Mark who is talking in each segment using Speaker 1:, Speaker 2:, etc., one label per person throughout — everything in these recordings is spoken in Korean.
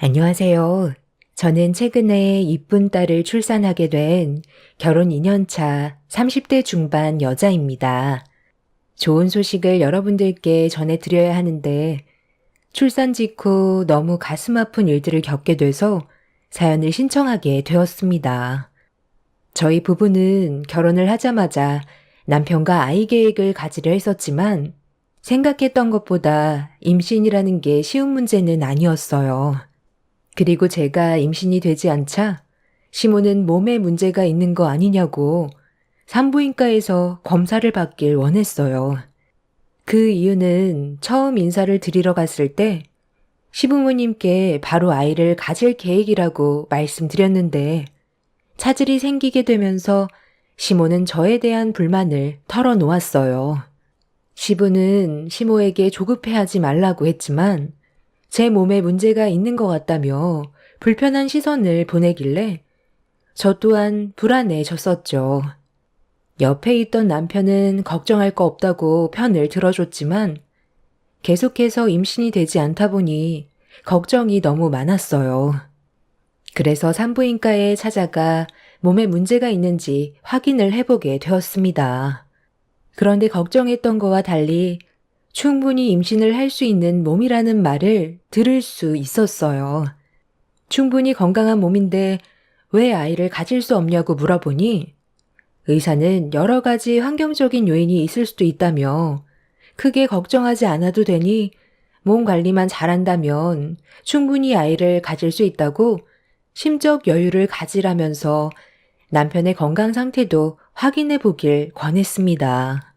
Speaker 1: 안녕하세요. 저는 최근에 이쁜 딸을 출산하게 된 결혼 2년차 30대 중반 여자입니다. 좋은 소식을 여러분들께 전해드려야 하는데 출산 직후 너무 가슴 아픈 일들을 겪게 돼서 사연을 신청하게 되었습니다. 저희 부부는 결혼을 하자마자 남편과 아이 계획을 가지려 했었지만 생각했던 것보다 임신이라는 게 쉬운 문제는 아니었어요. 그리고 제가 임신이 되지 않자 시모는 몸에 문제가 있는 거 아니냐고 산부인과에서 검사를 받길 원했어요. 그 이유는 처음 인사를 드리러 갔을 때 시부모님께 바로 아이를 가질 계획이라고 말씀드렸는데 차질이 생기게 되면서 시모는 저에 대한 불만을 털어놓았어요. 시부는 시모에게 조급해하지 말라고 했지만 제 몸에 문제가 있는 것 같다며 불편한 시선을 보내길래 저 또한 불안해졌었죠. 옆에 있던 남편은 걱정할 거 없다고 편을 들어줬지만 계속해서 임신이 되지 않다 보니 걱정이 너무 많았어요. 그래서 산부인과에 찾아가 몸에 문제가 있는지 확인을 해보게 되었습니다. 그런데 걱정했던 거와 달리 충분히 임신을 할 수 있는 몸이라는 말을 들을 수 있었어요. 충분히 건강한 몸인데 왜 아이를 가질 수 없냐고 물어보니 의사는 여러 가지 환경적인 요인이 있을 수도 있다며 크게 걱정하지 않아도 되니 몸 관리만 잘한다면 충분히 아이를 가질 수 있다고 심적 여유를 가지라면서 남편의 건강 상태도 확인해 보길 권했습니다.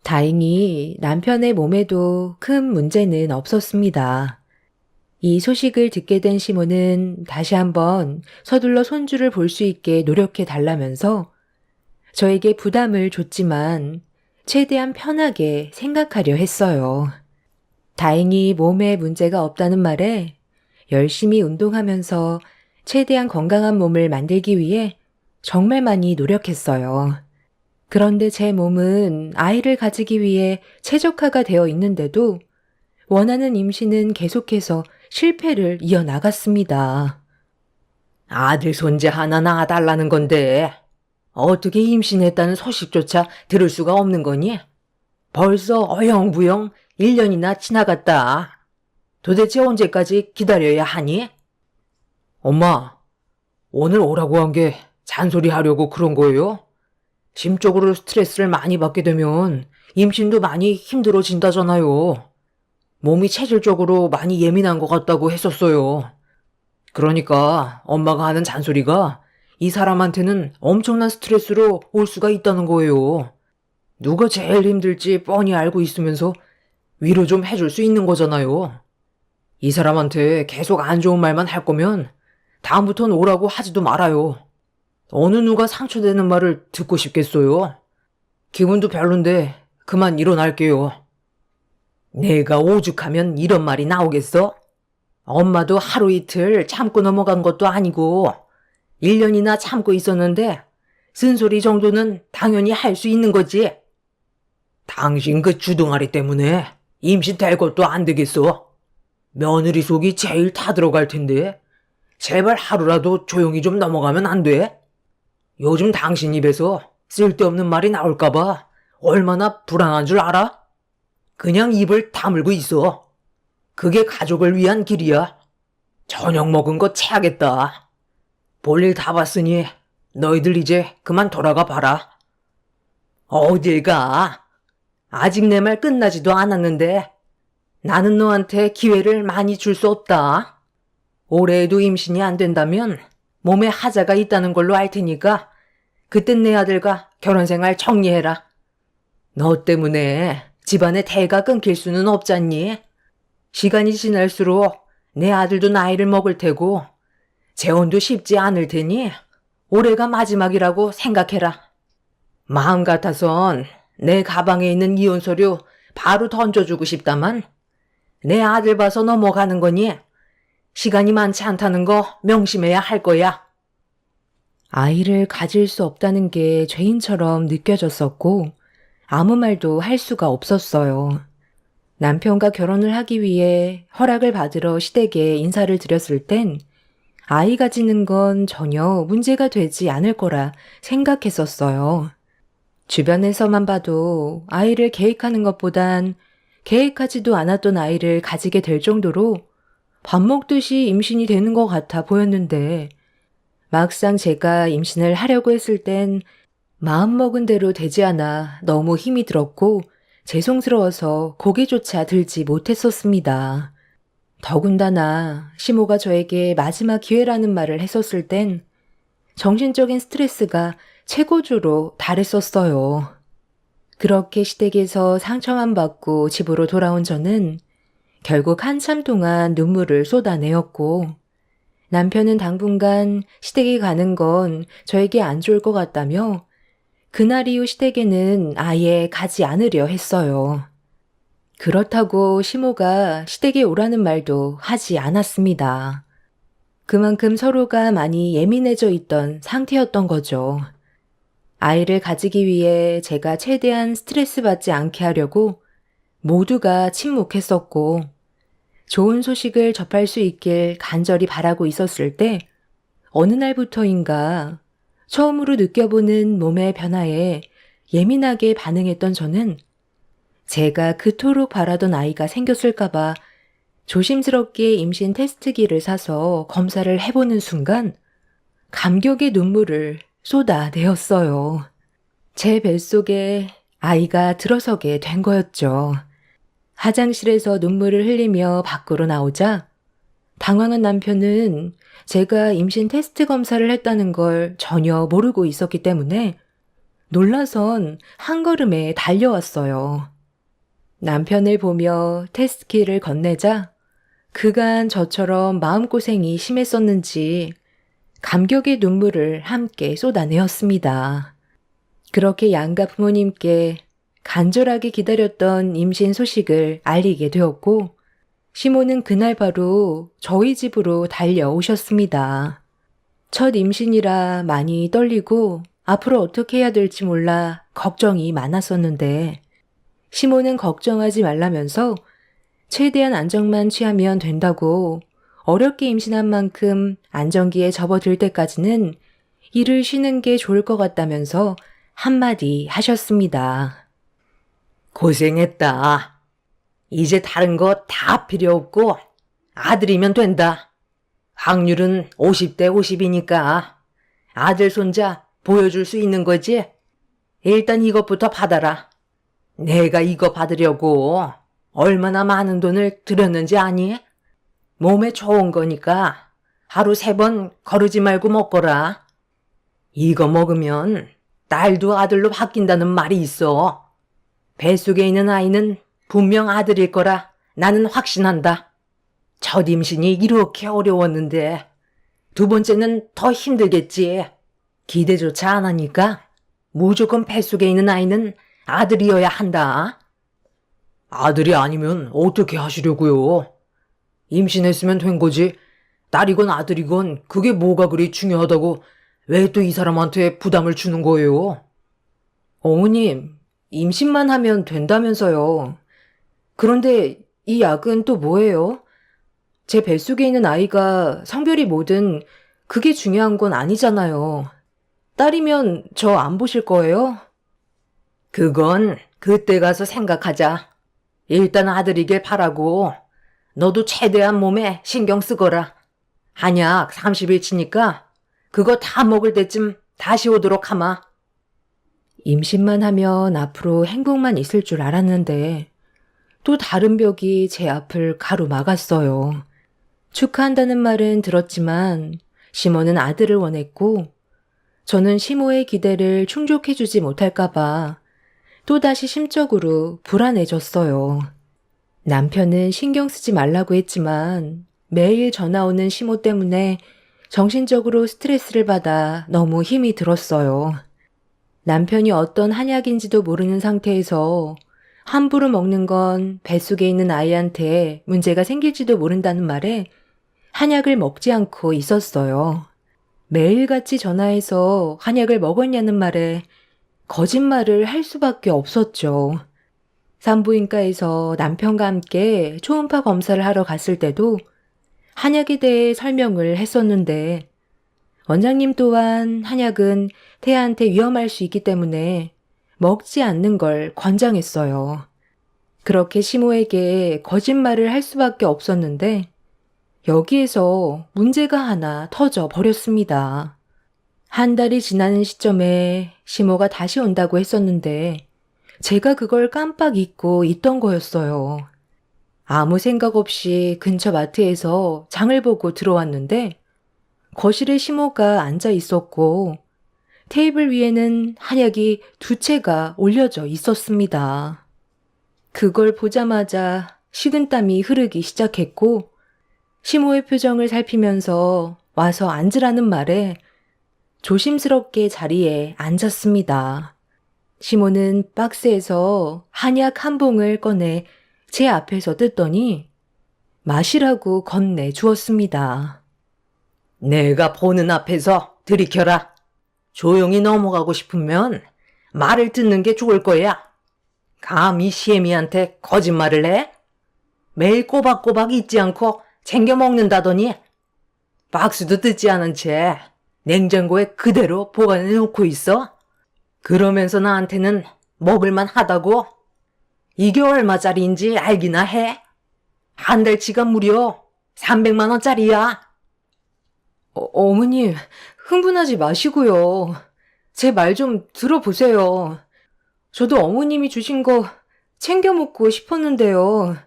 Speaker 1: 다행히 남편의 몸에도 큰 문제는 없었습니다. 이 소식을 듣게 된 시모는 다시 한번 서둘러 손주를 볼 수 있게 노력해 달라면서 저에게 부담을 줬지만 최대한 편하게 생각하려 했어요. 다행히 몸에 문제가 없다는 말에 열심히 운동하면서 최대한 건강한 몸을 만들기 위해 정말 많이 노력했어요. 그런데 제 몸은 아이를 가지기 위해 최적화가 되어 있는데도 원하는 임신은 계속해서 실패를 이어나갔습니다.
Speaker 2: 아들 손자 하나 낳아달라는 건데 어떻게 임신했다는 소식조차 들을 수가 없는 거니? 벌써 어영부영 1년이나 지나갔다. 도대체 언제까지 기다려야 하니? 엄마, 오늘 오라고 한 게 잔소리 하려고 그런 거예요? 심적으로 스트레스를 많이 받게 되면 임신도 많이 힘들어진다잖아요. 몸이 체질적으로 많이 예민한 것 같다고 했었어요. 그러니까 엄마가 하는 잔소리가 이 사람한테는 엄청난 스트레스로 올 수가 있다는 거예요. 누가 제일 힘들지 뻔히 알고 있으면서 위로 좀 해줄 수 있는 거잖아요. 이 사람한테 계속 안 좋은 말만 할 거면 다음부턴 오라고 하지도 말아요. 어느 누가 상처되는 말을 듣고 싶겠어요? 기분도 별론데 그만 일어날게요. 내가 오죽하면 이런 말이 나오겠어? 엄마도 하루 이틀 참고 넘어간 것도 아니고 1년이나 참고 있었는데 쓴소리 정도는 당연히 할 수 있는 거지. 당신 그 주둥아리 때문에 임신 될 것도 안 되겠어. 며느리 속이 제일 타들어갈 텐데 제발 하루라도 조용히 좀 넘어가면 안 돼? 요즘 당신 입에서 쓸데없는 말이 나올까봐 얼마나 불안한 줄 알아? 그냥 입을 다물고 있어. 그게 가족을 위한 길이야. 저녁 먹은 거 체하겠다. 볼일 다 봤으니 너희들 이제 그만 돌아가 봐라. 어딜 가? 아직 내 말 끝나지도 않았는데 나는 너한테 기회를 많이 줄 수 없다. 올해에도 임신이 안 된다면 몸에 하자가 있다는 걸로 알 테니까 그땐 내 아들과 결혼생활 정리해라. 너 때문에 집안의 대가 끊길 수는 없잖니. 시간이 지날수록 내 아들도 나이를 먹을 테고 재혼도 쉽지 않을 테니 올해가 마지막이라고 생각해라. 마음 같아선 내 가방에 있는 이혼 서류 바로 던져주고 싶다만 내 아들 봐서 넘어가는 거니 시간이 많지 않다는 거 명심해야 할 거야.
Speaker 1: 아이를 가질 수 없다는 게 죄인처럼 느껴졌었고 아무 말도 할 수가 없었어요. 남편과 결혼을 하기 위해 허락을 받으러 시댁에 인사를 드렸을 땐 아이 가지는 건 전혀 문제가 되지 않을 거라 생각했었어요. 주변에서만 봐도 아이를 계획하는 것보단 계획하지도 않았던 아이를 가지게 될 정도로 밥 먹듯이 임신이 되는 것 같아 보였는데 막상 제가 임신을 하려고 했을 땐 마음먹은 대로 되지 않아 너무 힘이 들었고 죄송스러워서 고개조차 들지 못했었습니다. 더군다나 시모가 저에게 마지막 기회라는 말을 했었을 땐 정신적인 스트레스가 최고조로 달했었어요. 그렇게 시댁에서 상처만 받고 집으로 돌아온 저는 결국 한참 동안 눈물을 쏟아내었고 남편은 당분간 시댁에 가는 건 저에게 안 좋을 것 같다며 그날 이후 시댁에는 아예 가지 않으려 했어요. 그렇다고 시모가 시댁에 오라는 말도 하지 않았습니다. 그만큼 서로가 많이 예민해져 있던 상태였던 거죠. 아이를 가지기 위해 제가 최대한 스트레스 받지 않게 하려고 모두가 침묵했었고 좋은 소식을 접할 수 있길 간절히 바라고 있었을 때 어느 날부터인가 처음으로 느껴보는 몸의 변화에 예민하게 반응했던 저는 제가 그토록 바라던 아이가 생겼을까봐 조심스럽게 임신 테스트기를 사서 검사를 해보는 순간 감격의 눈물을 쏟아내었어요. 제 뱃속에 아이가 들어서게 된 거였죠. 화장실에서 눈물을 흘리며 밖으로 나오자 당황한 남편은 제가 임신 테스트 검사를 했다는 걸 전혀 모르고 있었기 때문에 놀라선 한 걸음에 달려왔어요. 남편을 보며 테스트키를 건네자 그간 저처럼 마음고생이 심했었는지 감격의 눈물을 함께 쏟아내었습니다. 그렇게 양가 부모님께 간절하게 기다렸던 임신 소식을 알리게 되었고 시모는 그날 바로 저희 집으로 달려오셨습니다. 첫 임신이라 많이 떨리고 앞으로 어떻게 해야 될지 몰라 걱정이 많았었는데 시모는 걱정하지 말라면서 최대한 안정만 취하면 된다고 어렵게 임신한 만큼 안정기에 접어들 때까지는 일을 쉬는 게 좋을 것 같다면서 한마디 하셨습니다.
Speaker 2: 고생했다. 이제 다른 거 다 필요 없고 아들이면 된다. 확률은 50대 50이니까 아들 손자 보여줄 수 있는 거지. 일단 이것부터 받아라. 내가 이거 받으려고 얼마나 많은 돈을 들였는지 아니? 몸에 좋은 거니까 하루 3번 거르지 말고 먹거라. 이거 먹으면 딸도 아들로 바뀐다는 말이 있어. 뱃속에 있는 아이는 분명 아들일 거라 나는 확신한다. 첫 임신이 이렇게 어려웠는데 두 번째는 더 힘들겠지. 기대조차 안 하니까 무조건 뱃속에 있는 아이는 아들이어야 한다. 아들이 아니면 어떻게 하시려고요? 임신했으면 된 거지. 딸이건 아들이건 그게 뭐가 그리 중요하다고 왜 또 이 사람한테 부담을 주는 거예요?
Speaker 1: 어머님, 임신만 하면 된다면서요. 그런데 이 약은 또 뭐예요? 제 뱃속에 있는 아이가 성별이 뭐든 그게 중요한 건 아니잖아요. 딸이면 저 안 보실 거예요?
Speaker 2: 그건 그때 가서 생각하자. 일단 아들이길 바라고 너도 최대한 몸에 신경 쓰거라. 한약 30일치니까 그거 다 먹을 때쯤 다시 오도록 하마.
Speaker 1: 임신만 하면 앞으로 행복만 있을 줄 알았는데 또 다른 벽이 제 앞을 가로막았어요. 축하한다는 말은 들었지만 시모는 아들을 원했고 저는 시모의 기대를 충족해주지 못할까봐 또다시 심적으로 불안해졌어요. 남편은 신경 쓰지 말라고 했지만 매일 전화 오는 시모 때문에 정신적으로 스트레스를 받아 너무 힘이 들었어요. 남편이 어떤 한약인지도 모르는 상태에서 함부로 먹는 건 뱃속에 있는 아이한테 문제가 생길지도 모른다는 말에 한약을 먹지 않고 있었어요. 매일같이 전화해서 한약을 먹었냐는 말에 거짓말을 할 수밖에 없었죠. 산부인과에서 남편과 함께 초음파 검사를 하러 갔을 때도 한약에 대해 설명을 했었는데 원장님 또한 한약은 태아한테 위험할 수 있기 때문에 먹지 않는 걸 권장했어요. 그렇게 시모에게 거짓말을 할 수밖에 없었는데 여기에서 문제가 하나 터져 버렸습니다. 한 달이 지나는 시점에 시모가 다시 온다고 했었는데 제가 그걸 깜빡 잊고 있던 거였어요. 아무 생각 없이 근처 마트에서 장을 보고 들어왔는데 거실에 시모가 앉아 있었고 테이블 위에는 한약이 2채가 올려져 있었습니다. 그걸 보자마자 식은땀이 흐르기 시작했고 시모의 표정을 살피면서 와서 앉으라는 말에 조심스럽게 자리에 앉았습니다. 시모는 박스에서 한약 한 봉을 꺼내 제 앞에서 뜯더니 마시라고 건네 주었습니다.
Speaker 2: 내가 보는 앞에서 들이켜라. 조용히 넘어가고 싶으면 말을 듣는 게 좋을 거야. 감히 시애미한테 거짓말을 해? 매일 꼬박꼬박 잊지 않고 챙겨 먹는다더니 박스도 뜯지 않은 채 냉장고에 그대로 보관해 놓고 있어? 그러면서 나한테는 먹을만 하다고? 이게 얼마짜리인지 알기나 해? 한 달치가 무려 300만 원짜리야.
Speaker 1: 어머님, 흥분하지 마시고요. 제 말 좀 들어보세요. 저도 어머님이 주신 거 챙겨 먹고 싶었는데요.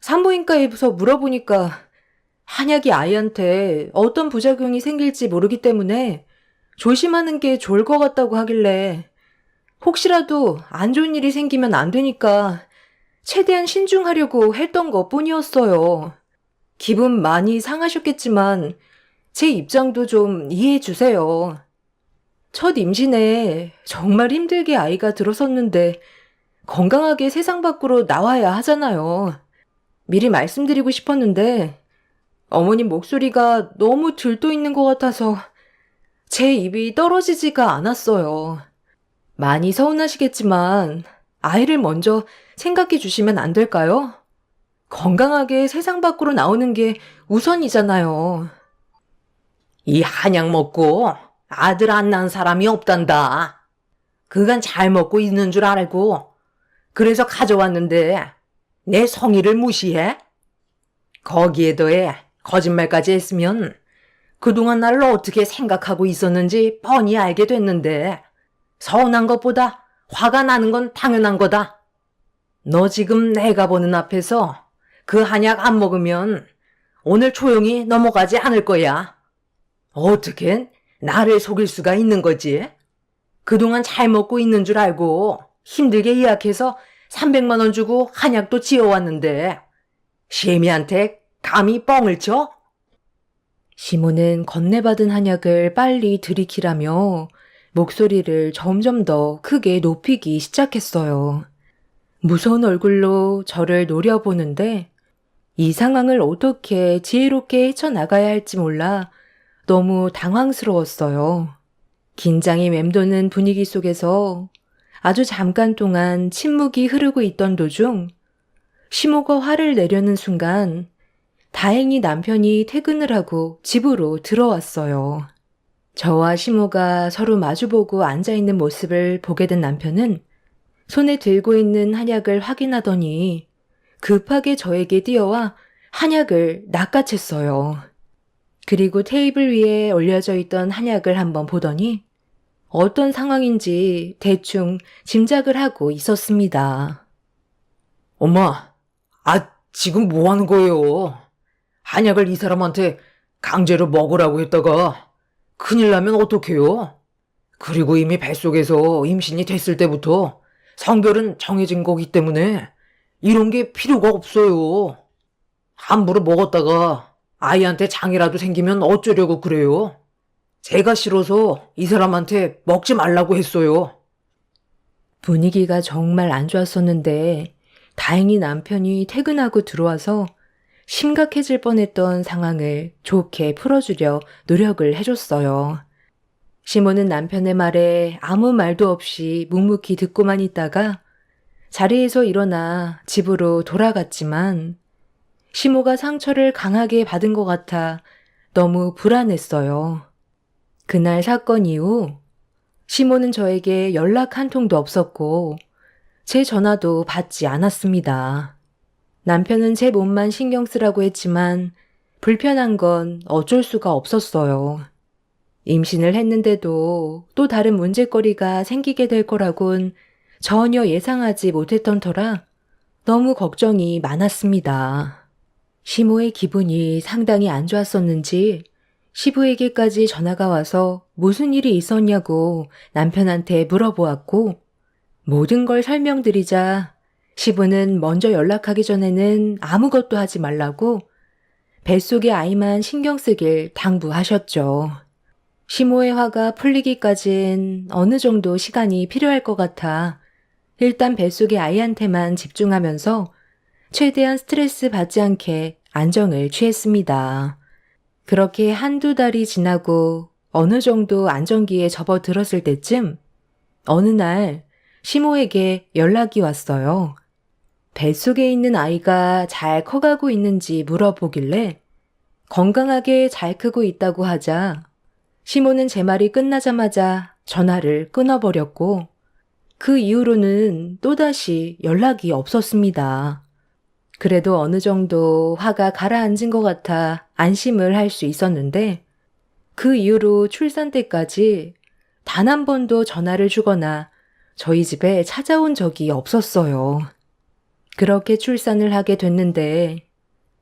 Speaker 1: 산부인과에서 물어보니까 한약이 아이한테 어떤 부작용이 생길지 모르기 때문에 조심하는 게 좋을 것 같다고 하길래 혹시라도 안 좋은 일이 생기면 안 되니까 최대한 신중하려고 했던 것 뿐이었어요. 기분 많이 상하셨겠지만 제 입장도 좀 이해해 주세요. 첫 임신에 정말 힘들게 아이가 들어섰는데 건강하게 세상 밖으로 나와야 하잖아요. 미리 말씀드리고 싶었는데 어머님 목소리가 너무 들떠 있는 것 같아서 제 입이 떨어지지가 않았어요. 많이 서운하시겠지만 아이를 먼저 생각해 주시면 안 될까요? 건강하게 세상 밖으로 나오는 게 우선이잖아요.
Speaker 2: 이 한약 먹고 아들 안 낳은 사람이 없단다. 그간 잘 먹고 있는 줄 알고 그래서 가져왔는데 내 성의를 무시해? 거기에 더해 거짓말까지 했으면 그동안 나를 어떻게 생각하고 있었는지 뻔히 알게 됐는데 서운한 것보다 화가 나는 건 당연한 거다. 너 지금 내가 보는 앞에서 그 한약 안 먹으면 오늘 조용히 넘어가지 않을 거야. 어떻게 나를 속일 수가 있는 거지? 그동안 잘 먹고 있는 줄 알고 힘들게 예약해서 300만 원 주고 한약도 지어왔는데 시애미한테 감히 뻥을 쳐?
Speaker 1: 시모는 건네받은 한약을 빨리 들이키라며 목소리를 점점 더 크게 높이기 시작했어요. 무서운 얼굴로 저를 노려보는데 이 상황을 어떻게 지혜롭게 헤쳐나가야 할지 몰라 너무 당황스러웠어요. 긴장이 맴도는 분위기 속에서 아주 잠깐 동안 침묵이 흐르고 있던 도중 시모가 화를 내려는 순간 다행히 남편이 퇴근을 하고 집으로 들어왔어요. 저와 시모가 서로 마주보고 앉아있는 모습을 보게 된 남편은 손에 들고 있는 한약을 확인하더니 급하게 저에게 뛰어와 한약을 낚아챘어요. 그리고 테이블 위에 올려져 있던 한약을 한번 보더니 어떤 상황인지 대충 짐작을 하고 있었습니다.
Speaker 2: 엄마, 지금 뭐 하는 거예요? 한약을 이 사람한테 강제로 먹으라고 했다가 큰일 나면 어떡해요? 그리고 이미 뱃속에서 임신이 됐을 때부터 성별은 정해진 거기 때문에 이런 게 필요가 없어요. 함부로 먹었다가 아이한테 장이라도 생기면 어쩌려고 그래요? 제가 싫어서 이 사람한테 먹지 말라고 했어요.
Speaker 1: 분위기가 정말 안 좋았었는데 다행히 남편이 퇴근하고 들어와서 심각해질 뻔했던 상황을 좋게 풀어주려 노력을 해줬어요. 시모는 남편의 말에 아무 말도 없이 묵묵히 듣고만 있다가 자리에서 일어나 집으로 돌아갔지만 시모가 상처를 강하게 받은 것 같아 너무 불안했어요. 그날 사건 이후 시모는 저에게 연락 한 통도 없었고 제 전화도 받지 않았습니다. 남편은 제 몸만 신경 쓰라고 했지만 불편한 건 어쩔 수가 없었어요. 임신을 했는데도 또 다른 문제거리가 생기게 될 거라곤 전혀 예상하지 못했던 터라 너무 걱정이 많았습니다. 시모의 기분이 상당히 안 좋았었는지 시부에게까지 전화가 와서 무슨 일이 있었냐고 남편한테 물어보았고 모든 걸 설명드리자 시부는 먼저 연락하기 전에는 아무것도 하지 말라고 뱃속의 아이만 신경 쓰길 당부하셨죠. 시모의 화가 풀리기까진 어느 정도 시간이 필요할 것 같아 일단 뱃속의 아이한테만 집중하면서 최대한 스트레스 받지 않게 안정을 취했습니다. 그렇게 한두 달이 지나고 어느 정도 안정기에 접어들었을 때쯤 어느 날 시모에게 연락이 왔어요. 뱃속에 있는 아이가 잘 커가고 있는지 물어보길래 건강하게 잘 크고 있다고 하자 시모는 제 말이 끝나자마자 전화를 끊어버렸고 그 이후로는 또다시 연락이 없었습니다. 그래도 어느 정도 화가 가라앉은 것 같아 안심을 할 수 있었는데 그 이후로 출산 때까지 단 한 번도 전화를 주거나 저희 집에 찾아온 적이 없었어요. 그렇게 출산을 하게 됐는데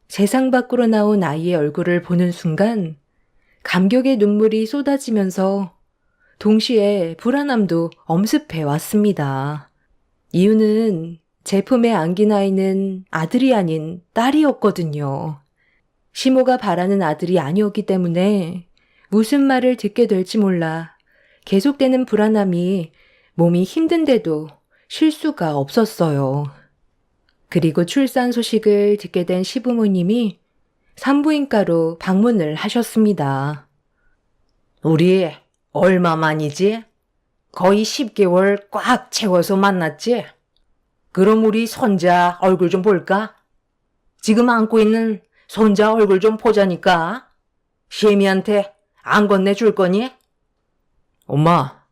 Speaker 1: 세상 밖으로 나온 아이의 얼굴을 보는 순간 감격의 눈물이 쏟아지면서 동시에 불안함도 엄습해 왔습니다. 이유는 제 품에 안긴 아이는 아들이 아닌 딸이었거든요. 시모가 바라는 아들이 아니었기 때문에 무슨 말을 듣게 될지 몰라 계속되는 불안함이 몸이 힘든데도 쉴 수가 없었어요. 그리고 출산 소식을 듣게 된 시부모님이 산부인과로 방문을 하셨습니다.
Speaker 2: 우리 얼마 만이지? 거의 10개월 꽉 채워서 만났지? 그럼 우리 손자 얼굴 좀 볼까? 지금 안고 있는 손자 얼굴 좀 보자니까. 시애미한테 안 건네줄 거니? 엄마,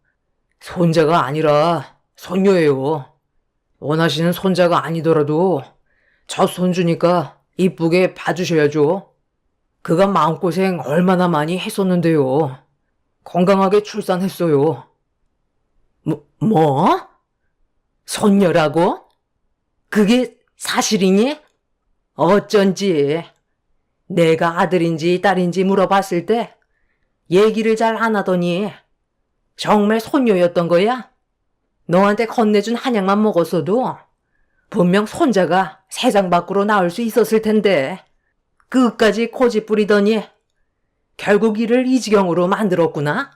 Speaker 2: 손자가 아니라 손녀예요. 원하시는 손자가 아니더라도 저 손주니까 이쁘게 봐주셔야죠. 그가 마음고생 얼마나 많이 했었는데요. 건강하게 출산했어요. 뭐? 손녀라고? 그게 사실이니? 어쩐지 내가 아들인지 딸인지 물어봤을 때 얘기를 잘 안 하더니 정말 손녀였던 거야? 너한테 건네준 한약만 먹었어도 분명 손자가 세상 밖으로 나올 수 있었을 텐데 끝까지 고집 부리더니 결국 일을 이 지경으로 만들었구나.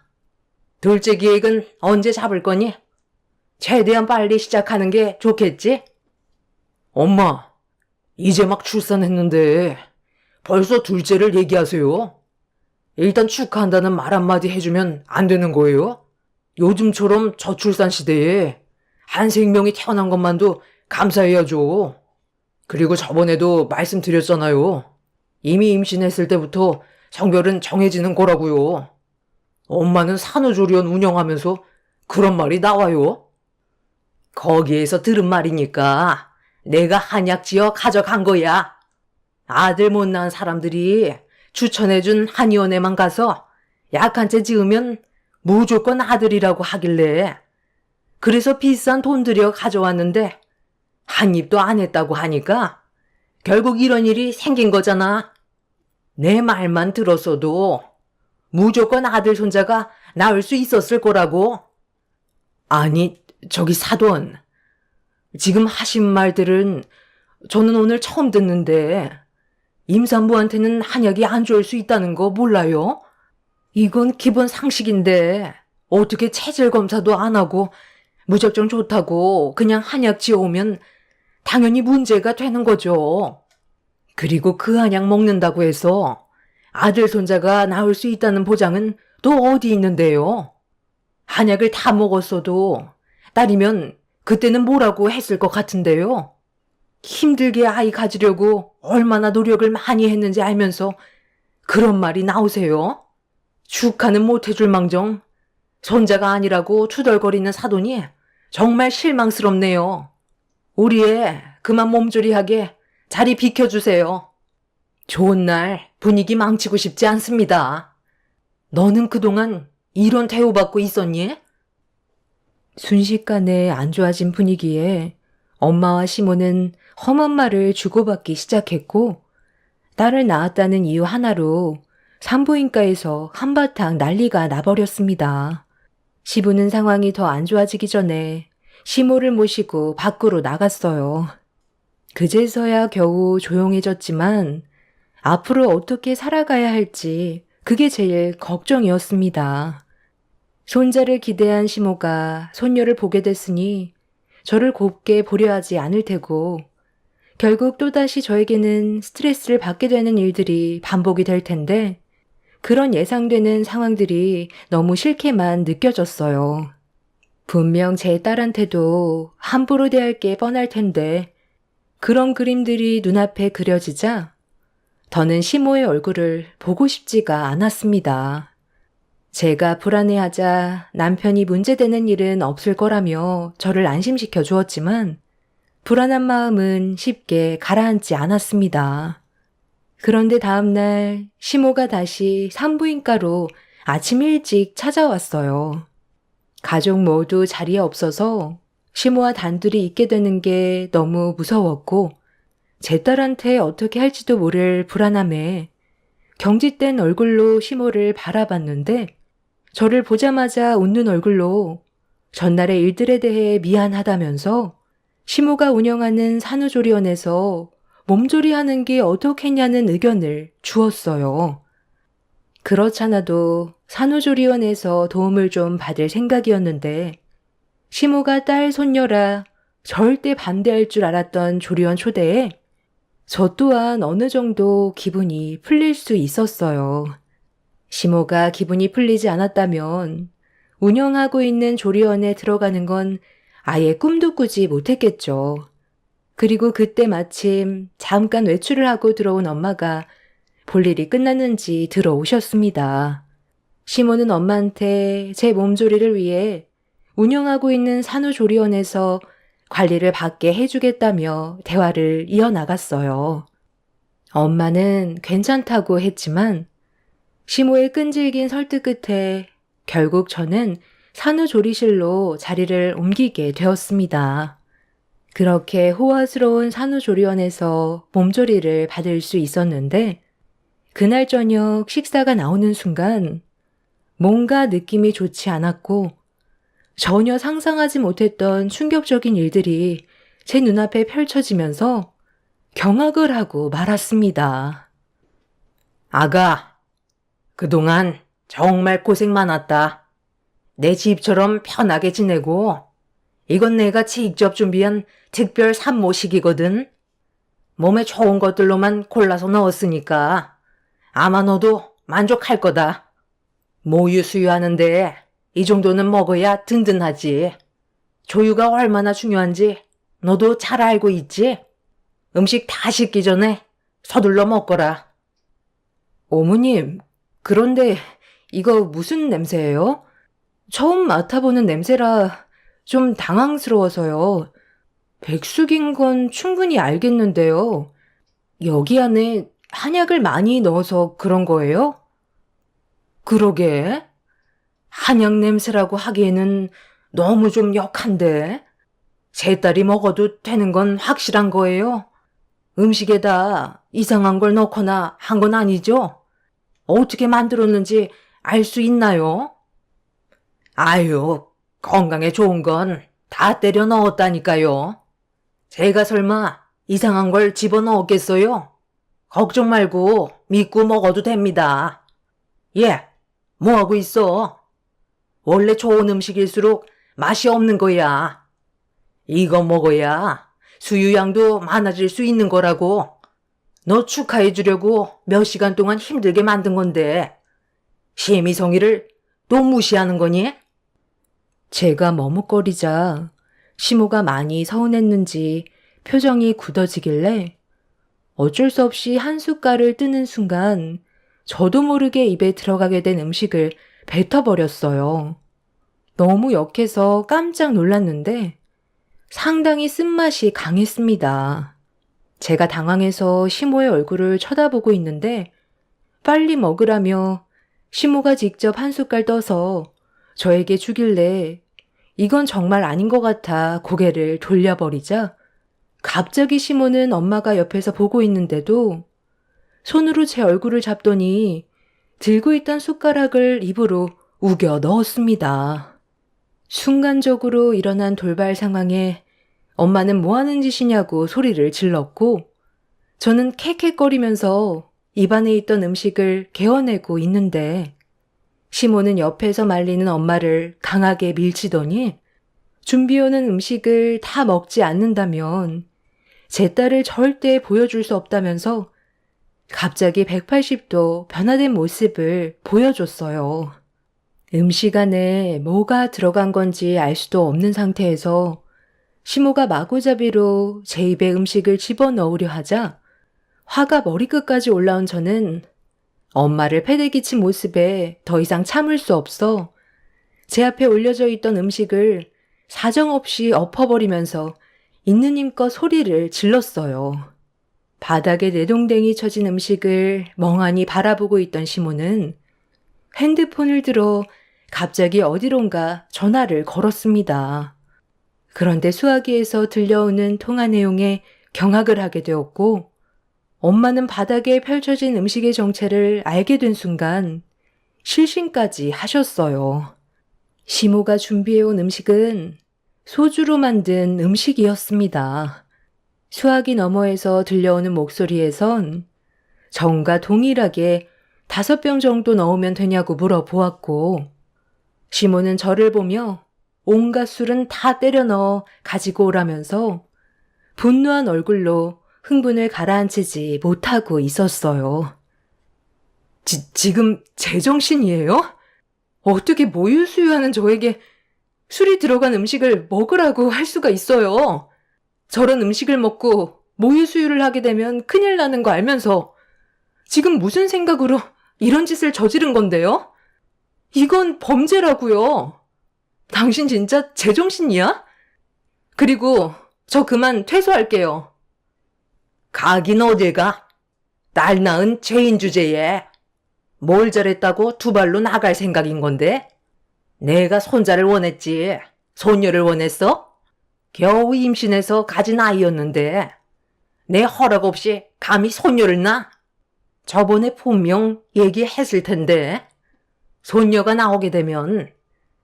Speaker 2: 둘째 계획은 언제 잡을 거니? 최대한 빨리 시작하는 게 좋겠지? 엄마, 이제 막 출산했는데 벌써 둘째를 얘기하세요? 일단 축하한다는 말 한마디 해주면 안 되는 거예요? 요즘처럼 저출산 시대에 한 생명이 태어난 것만도 감사해야죠. 그리고 저번에도 말씀드렸잖아요. 이미 임신했을 때부터 성별은 정해지는 거라고요. 엄마는 산후조리원 운영하면서 그런 말이 나와요? 거기에서 들은 말이니까 내가 한약 지어 가져간 거야. 아들 못 낳은 사람들이 추천해준 한의원에만 가서 약 한 채 지으면 무조건 아들이라고 하길래 그래서 비싼 돈 들여 가져왔는데 한 입도 안 했다고 하니까 결국 이런 일이 생긴 거잖아. 내 말만 들었어도 무조건 아들 손자가 낳을 수 있었을 거라고. 아니, 저기 사돈. 지금 하신 말들은 저는 오늘 처음 듣는데 임산부한테는 한약이 안 좋을 수 있다는 거 몰라요? 이건 기본 상식인데 어떻게 체질 검사도 안 하고 무작정 좋다고 그냥 한약 지어오면 당연히 문제가 되는 거죠. 그리고 그 한약 먹는다고 해서 아들 손자가 낳을 수 있다는 보장은 또 어디 있는데요? 한약을 다 먹었어도 딸이면 그때는 뭐라고 했을 것 같은데요. 힘들게 아이 가지려고 얼마나 노력을 많이 했는지 알면서 그런 말이 나오세요? 축하는 못 해줄 망정 손자가 아니라고 투덜거리는 사돈이 정말 실망스럽네요. 우리 애 그만 몸조리하게 자리 비켜주세요. 좋은 날 분위기 망치고 싶지 않습니다. 너는 그동안 이런 대우받고 있었니?
Speaker 1: 순식간에 안 좋아진 분위기에 엄마와 시모는 험한 말을 주고받기 시작했고, 딸을 낳았다는 이유 하나로 산부인과에서 한바탕 난리가 나버렸습니다. 시부는 상황이 더 안 좋아지기 전에 시모를 모시고 밖으로 나갔어요. 그제서야 겨우 조용해졌지만 앞으로 어떻게 살아가야 할지 그게 제일 걱정이었습니다. 손자를 기대한 시모가 손녀를 보게 됐으니 저를 곱게 보려 하지 않을 테고 결국 또다시 저에게는 스트레스를 받게 되는 일들이 반복이 될 텐데 그런 예상되는 상황들이 너무 싫게만 느껴졌어요. 분명 제 딸한테도 함부로 대할 게 뻔할 텐데 그런 그림들이 눈앞에 그려지자 더는 시모의 얼굴을 보고 싶지가 않았습니다. 제가 불안해하자 남편이 문제되는 일은 없을 거라며 저를 안심시켜 주었지만 불안한 마음은 쉽게 가라앉지 않았습니다. 그런데 다음날 시모가 다시 산부인과로 아침 일찍 찾아왔어요. 가족 모두 자리에 없어서 시모와 단둘이 있게 되는 게 너무 무서웠고 제 딸한테 어떻게 할지도 모를 불안함에 경직된 얼굴로 시모를 바라봤는데 저를 보자마자 웃는 얼굴로 전날의 일들에 대해 미안하다면서 시모가 운영하는 산후조리원에서 몸조리하는 게 어떻겠냐는 의견을 주었어요. 그렇잖아도 산후조리원에서 도움을 좀 받을 생각이었는데 시모가 딸 손녀라 절대 반대할 줄 알았던 조리원 초대에 저 또한 어느 정도 기분이 풀릴 수 있었어요. 시모가 기분이 풀리지 않았다면 운영하고 있는 조리원에 들어가는 건 아예 꿈도 꾸지 못했겠죠. 그리고 그때 마침 잠깐 외출을 하고 들어온 엄마가 볼일이 끝났는지 들어오셨습니다. 시모는 엄마한테 제 몸조리를 위해 운영하고 있는 산후조리원에서 관리를 받게 해주겠다며 대화를 이어나갔어요. 엄마는 괜찮다고 했지만 시모의 끈질긴 설득 끝에 결국 저는 산후조리실로 자리를 옮기게 되었습니다. 그렇게 호화스러운 산후조리원에서 몸조리를 받을 수 있었는데 그날 저녁 식사가 나오는 순간 뭔가 느낌이 좋지 않았고 전혀 상상하지 못했던 충격적인 일들이 제 눈앞에 펼쳐지면서 경악을 하고 말았습니다.
Speaker 2: 아가, 그동안 정말 고생 많았다. 내 집처럼 편하게 지내고 이건 내가 직접 준비한 특별 산모식이거든. 몸에 좋은 것들로만 골라서 넣었으니까 아마 너도 만족할 거다. 모유 수유하는데 이 정도는 먹어야 든든하지. 조유가 얼마나 중요한지 너도 잘 알고 있지? 음식 다 식기 전에 서둘러 먹거라.
Speaker 1: 어머님, 그런데 이거 무슨 냄새예요? 처음 맡아보는 냄새라 좀 당황스러워서요. 백숙인 건 충분히 알겠는데요. 여기 안에 한약을 많이 넣어서 그런 거예요?
Speaker 2: 그러게. 한약 냄새라고 하기에는 너무 좀 역한데. 제 딸이 먹어도 되는 건 확실한 거예요. 음식에다 이상한 걸 넣거나 한 건 아니죠? 어떻게 만들었는지 알 수 있나요? 아유, 건강에 좋은 건 다 때려 넣었다니까요. 제가 설마 이상한 걸 집어넣었겠어요? 걱정 말고 믿고 먹어도 됩니다. 예, 뭐하고 있어? 원래 좋은 음식일수록 맛이 없는 거야. 이거 먹어야 수유량도 많아질 수 있는 거라고. 너 축하해 주려고 몇 시간 동안 힘들게 만든 건데 심희성이를 또 무시하는 거니?
Speaker 1: 제가 머뭇거리자 시모가 많이 서운했는지 표정이 굳어지길래 어쩔 수 없이 한 숟갈을 뜨는 순간 저도 모르게 입에 들어가게 된 음식을 뱉어버렸어요. 너무 역해서 깜짝 놀랐는데 상당히 쓴맛이 강했습니다. 제가 당황해서 시모의 얼굴을 쳐다보고 있는데 빨리 먹으라며 시모가 직접 한 숟갈 떠서 저에게 주길래 이건 정말 아닌 것 같아 고개를 돌려버리자 갑자기 시모는 엄마가 옆에서 보고 있는데도 손으로 제 얼굴을 잡더니 들고 있던 숟가락을 입으로 우겨 넣었습니다. 순간적으로 일어난 돌발 상황에 엄마는 뭐 하는 짓이냐고 소리를 질렀고 저는 캑캑거리면서 입안에 있던 음식을 개어내고 있는데 시모는 옆에서 말리는 엄마를 강하게 밀치더니 준비해오는 음식을 다 먹지 않는다면 제 딸을 절대 보여줄 수 없다면서 갑자기 180도 변화된 모습을 보여줬어요. 음식 안에 뭐가 들어간 건지 알 수도 없는 상태에서 시모가 마구잡이로 제 입에 음식을 집어넣으려 하자 화가 머리끝까지 올라온 저는 엄마를 패대기친 모습에 더 이상 참을 수 없어 제 앞에 올려져 있던 음식을 사정없이 엎어버리면서 있는 힘껏 소리를 질렀어요. 바닥에 내동댕이 쳐진 음식을 멍하니 바라보고 있던 시모는 핸드폰을 들어 갑자기 어디론가 전화를 걸었습니다. 그런데 수화기에서 들려오는 통화 내용에 경악을 하게 되었고 엄마는 바닥에 펼쳐진 음식의 정체를 알게 된 순간 실신까지 하셨어요. 시모가 준비해온 음식은 소주로 만든 음식이었습니다. 수화기 너머에서 들려오는 목소리에선 전과 동일하게 5병 정도 넣으면 되냐고 물어보았고 시모는 저를 보며 온갖 술은 다 때려 넣어 가지고 오라면서 분노한 얼굴로 흥분을 가라앉히지 못하고 있었어요. 지금 제정신이에요? 어떻게 모유수유하는 저에게 술이 들어간 음식을 먹으라고 할 수가 있어요? 저런 음식을 먹고 모유수유를 하게 되면 큰일 나는 거 알면서 지금 무슨 생각으로 이런 짓을 저지른 건데요? 이건 범죄라고요. 당신 진짜 제정신이야? 그리고 저 그만 퇴소할게요. 가긴 어딜가? 딸 낳은 죄인 주제에 뭘 저랬다고 두 발로 나갈 생각인 건데? 내가 손자를 원했지 손녀를 원했어? 겨우 임신해서 가진 아이였는데 내 허락 없이 감히 손녀를 낳아? 저번에 분명 얘기했을 텐데 손녀가 나오게 되면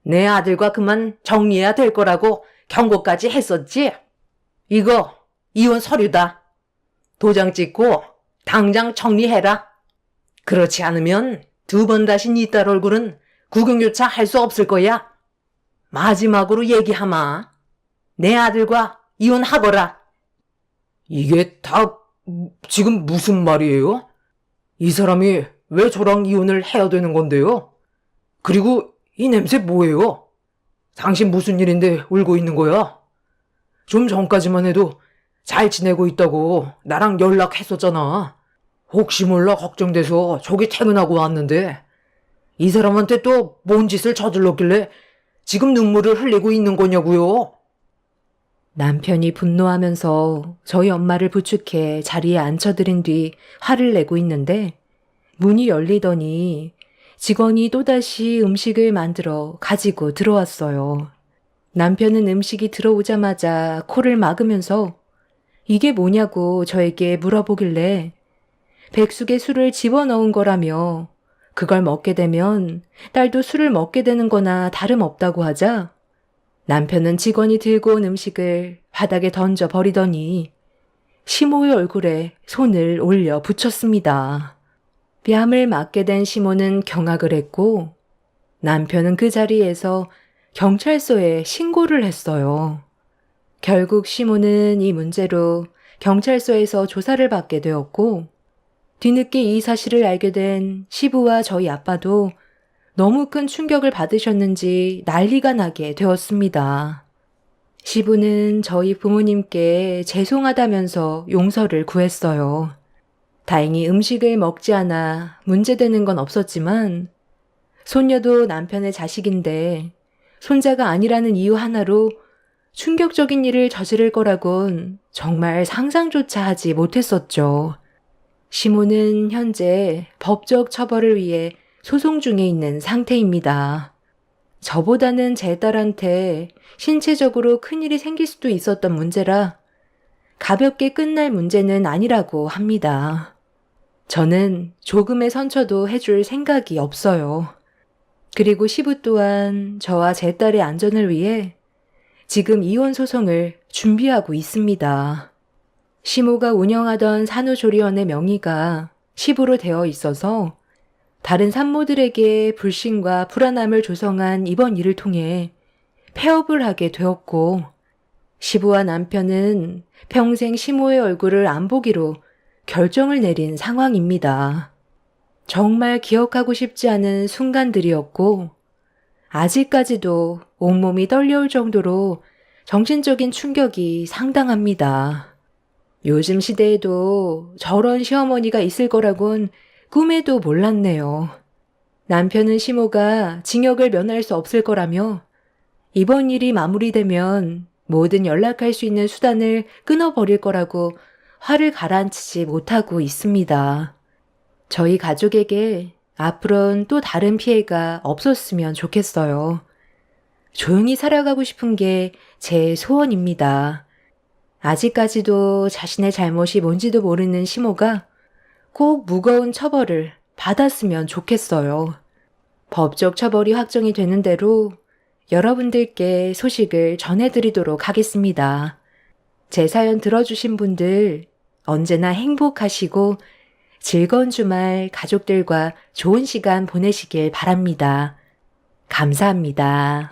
Speaker 1: 내 아들과 그만 정리해야 될 거라고 경고까지 했었지? 이거 이혼 서류다. 도장 찍고 당장 정리해라. 그렇지 않으면 2번 다시 네 딸 얼굴은 구경조차 할 수 없을 거야. 마지막으로 얘기하마. 내 아들과 이혼하거라. 이게 다 지금 무슨 말이에요? 이 사람이 왜 저랑 이혼을 해야 되는 건데요? 그리고 이 냄새 뭐예요? 당신 무슨 일인데 울고 있는 거야? 좀 전까지만 해도 잘 지내고 있다고 나랑 연락했었잖아. 혹시 몰라 걱정돼서 저기 퇴근하고 왔는데 이 사람한테 또 뭔 짓을 저질렀길래 지금 눈물을 흘리고 있는 거냐고요? 남편이 분노하면서 저희 엄마를 부축해 자리에 앉혀들인 뒤 화를 내고 있는데 문이 열리더니 직원이 또다시 음식을 만들어 가지고 들어왔어요. 남편은 음식이 들어오자마자 코를 막으면서 이게 뭐냐고 저에게 물어보길래 백숙에 술을 집어넣은 거라며 그걸 먹게 되면 딸도 술을 먹게 되는 거나 다름없다고 하자 남편은 직원이 들고 온 음식을 바닥에 던져 버리더니 시모의 얼굴에 손을 올려 붙였습니다. 뺨을 맞게 된 시모는 경악을 했고 남편은 그 자리에서 경찰서에 신고를 했어요. 결국 시모는 이 문제로 경찰서에서 조사를 받게 되었고 뒤늦게 이 사실을 알게 된 시부와 저희 아빠도 너무 큰 충격을 받으셨는지 난리가 나게 되었습니다. 시부는 저희 부모님께 죄송하다면서 용서를 구했어요. 다행히 음식을 먹지 않아 문제되는 건 없었지만 손녀도 남편의 자식인데 손자가 아니라는 이유 하나로 충격적인 일을 저지를 거라곤 정말 상상조차 하지 못했었죠. 시모는 현재 법적 처벌을 위해 소송 중에 있는 상태입니다. 저보다는 제 딸한테 신체적으로 큰일이 생길 수도 있었던 문제라 가볍게 끝날 문제는 아니라고 합니다. 저는 조금의 선처도 해줄 생각이 없어요. 그리고 시부 또한 저와 제 딸의 안전을 위해 지금 이혼 소송을 준비하고 있습니다. 시모가 운영하던 산후조리원의 명의가 시부로 되어 있어서 다른 산모들에게 불신과 불안함을 조성한 이번 일을 통해 폐업을 하게 되었고 시부와 남편은 평생 시모의 얼굴을 안 보기로 결정을 내린 상황입니다. 정말 기억하고 싶지 않은 순간들이었고 아직까지도 온몸이 떨려올 정도로 정신적인 충격이 상당합니다. 요즘 시대에도 저런 시어머니가 있을 거라곤 꿈에도 몰랐네요. 남편은 시모가 징역을 면할 수 없을 거라며 이번 일이 마무리되면 모든 연락할 수 있는 수단을 끊어버릴 거라고 화를 가라앉히지 못하고 있습니다. 저희 가족에게 앞으로는 또 다른 피해가 없었으면 좋겠어요. 조용히 살아가고 싶은 게 제 소원입니다. 아직까지도 자신의 잘못이 뭔지도 모르는 시모가 꼭 무거운 처벌을 받았으면 좋겠어요. 법적 처벌이 확정이 되는 대로 여러분들께 소식을 전해드리도록 하겠습니다. 제 사연 들어주신 분들 언제나 행복하시고 즐거운 주말 가족들과 좋은 시간 보내시길 바랍니다. 감사합니다.